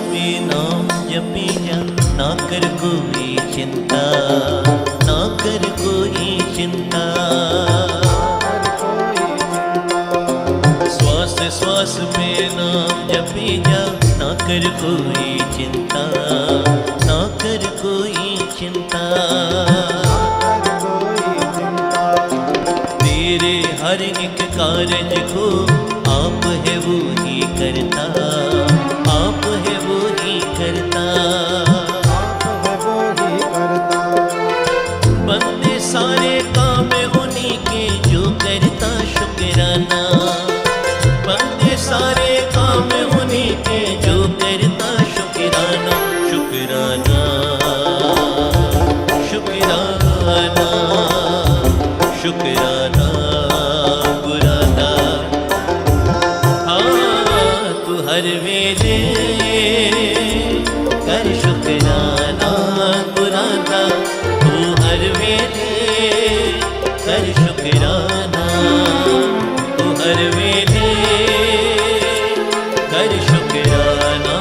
में नाम जपी जा, ना कर कोई चिंता, ना कर कोई चिंता। श्वास श्वास में नाम जपी जा, ना कर कोई चिंता, ना कर कोई चिंता। तेरे हर एक कारज को आप है वो ही करता, आप है वो ही करता। बंदे सारे काम उन्हीं के जो करता शुक्राना, बंदे सारे काम उन्हीं के जो करता शुक्राना। शुक्राना शुक्राना शुक्राना गुराना। हाँ तू हर वेले कर शुक्राना गुराना, तू हर वेले कर शुक्राना, तू हर वेले कर शुक्राना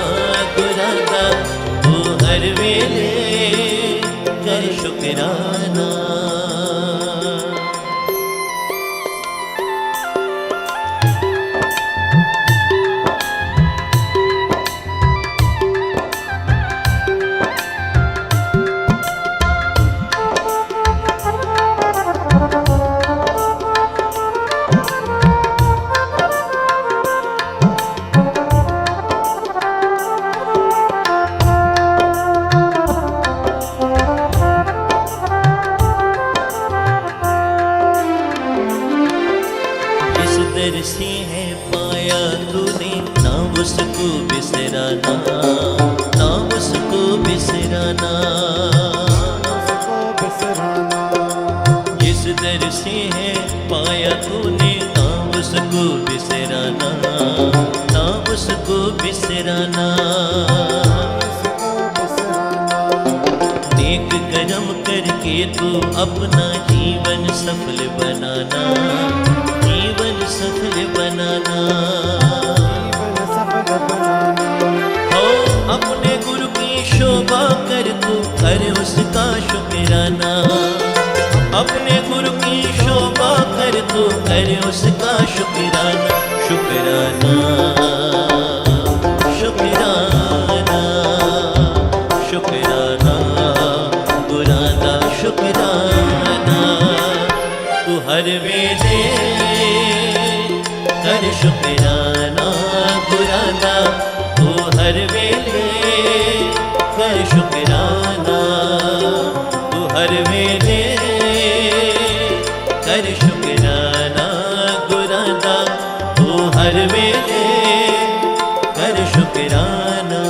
गुराना, तू हर वेले कर शुक्राना। दर से है पाया तूने, ना उसको बिसराना, ना उसको बिसराना। जिस दर से है पाया तूने, ना उसको बिसराना, ना उसको बिसराना। नेक कर्म करके तू अपना जीवन सफल बनाना, जीवन सफल बनाना। हो अपने गुरु की शोभा कर तू कर उसका शुक्राना, अपने गुरु की शोभा कर तू कर उसका शुक्राना। शुक्राना शुक्राना शुक्राना गुराना शुक्राना। तू हर वेले कर शुक्राना गुराना, तू हर वेले कर शुक्राना, तू हर वेले कर शुक्राना गुराना, तू हर वेले कर शुक्राना।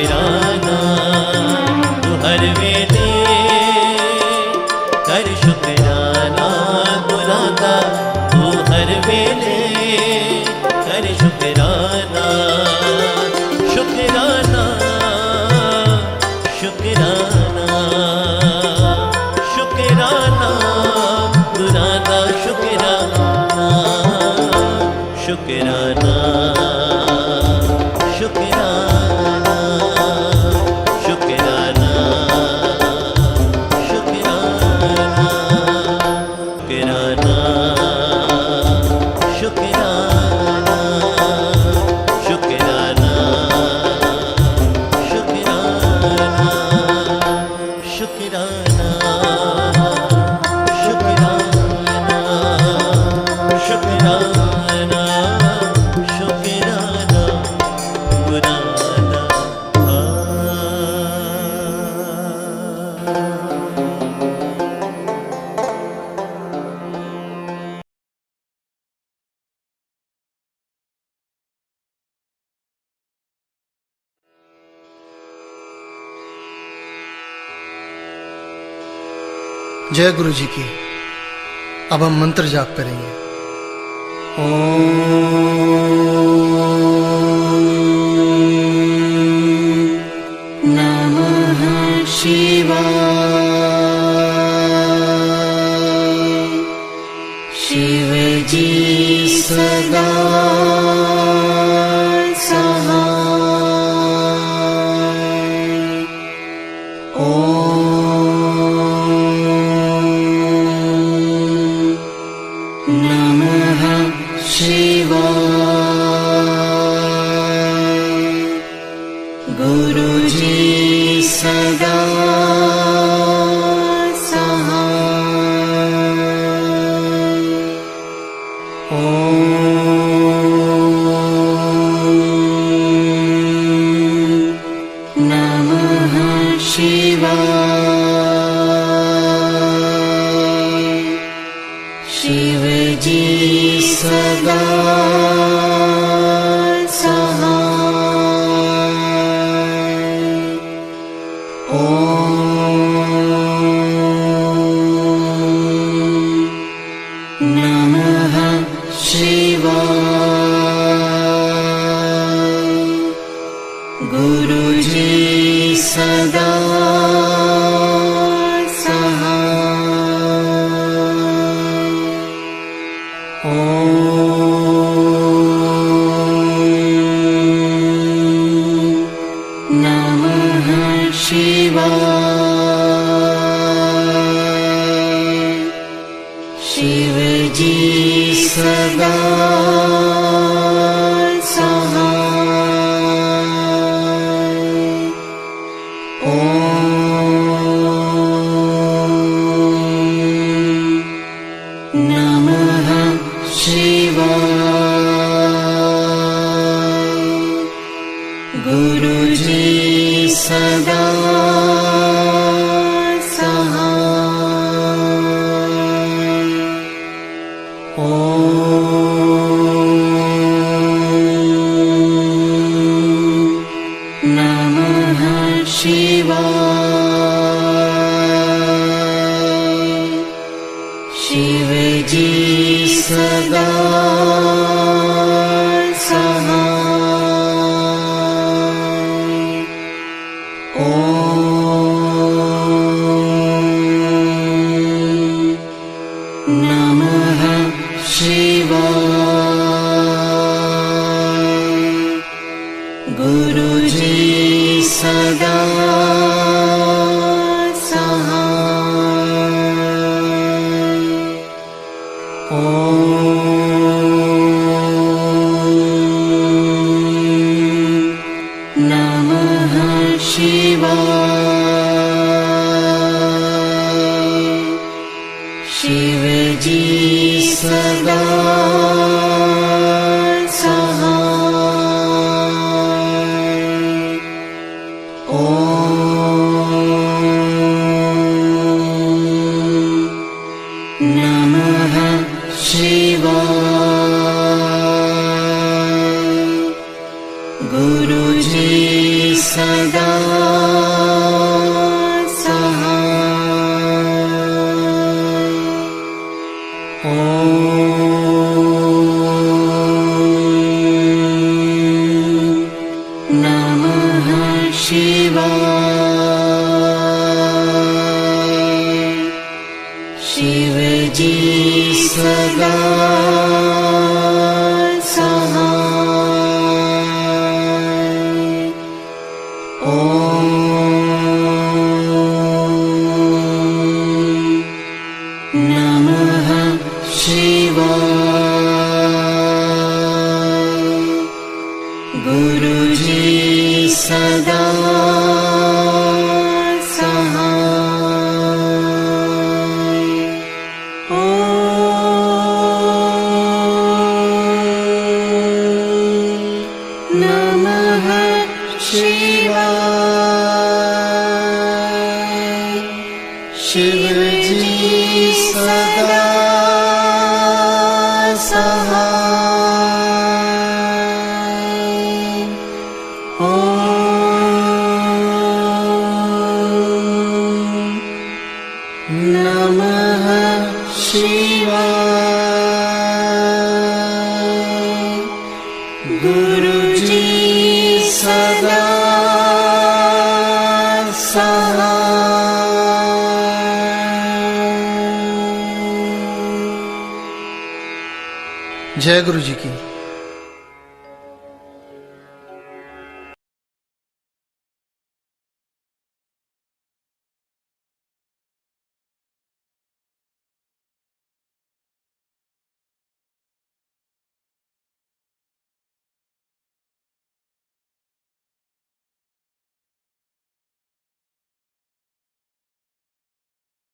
शुकराना तू हर वेले कर शुकराना गुरादा तू हर वेले कर शुकराना शुकराना शुकराना शुकराना गुरादा शुकराना शुकराना शुकराना शुकराना शुकराना शुकराना शुकराना शुकराना शुकराना शुकराना शुकराना शुकराना शुकराना गुराना जय गुरु जी की। अब हम मंत्र जाप करेंगे। ओम नमः शिवाय। शिव जी सदा शिव जी सदा सदा जय गुरु जी की।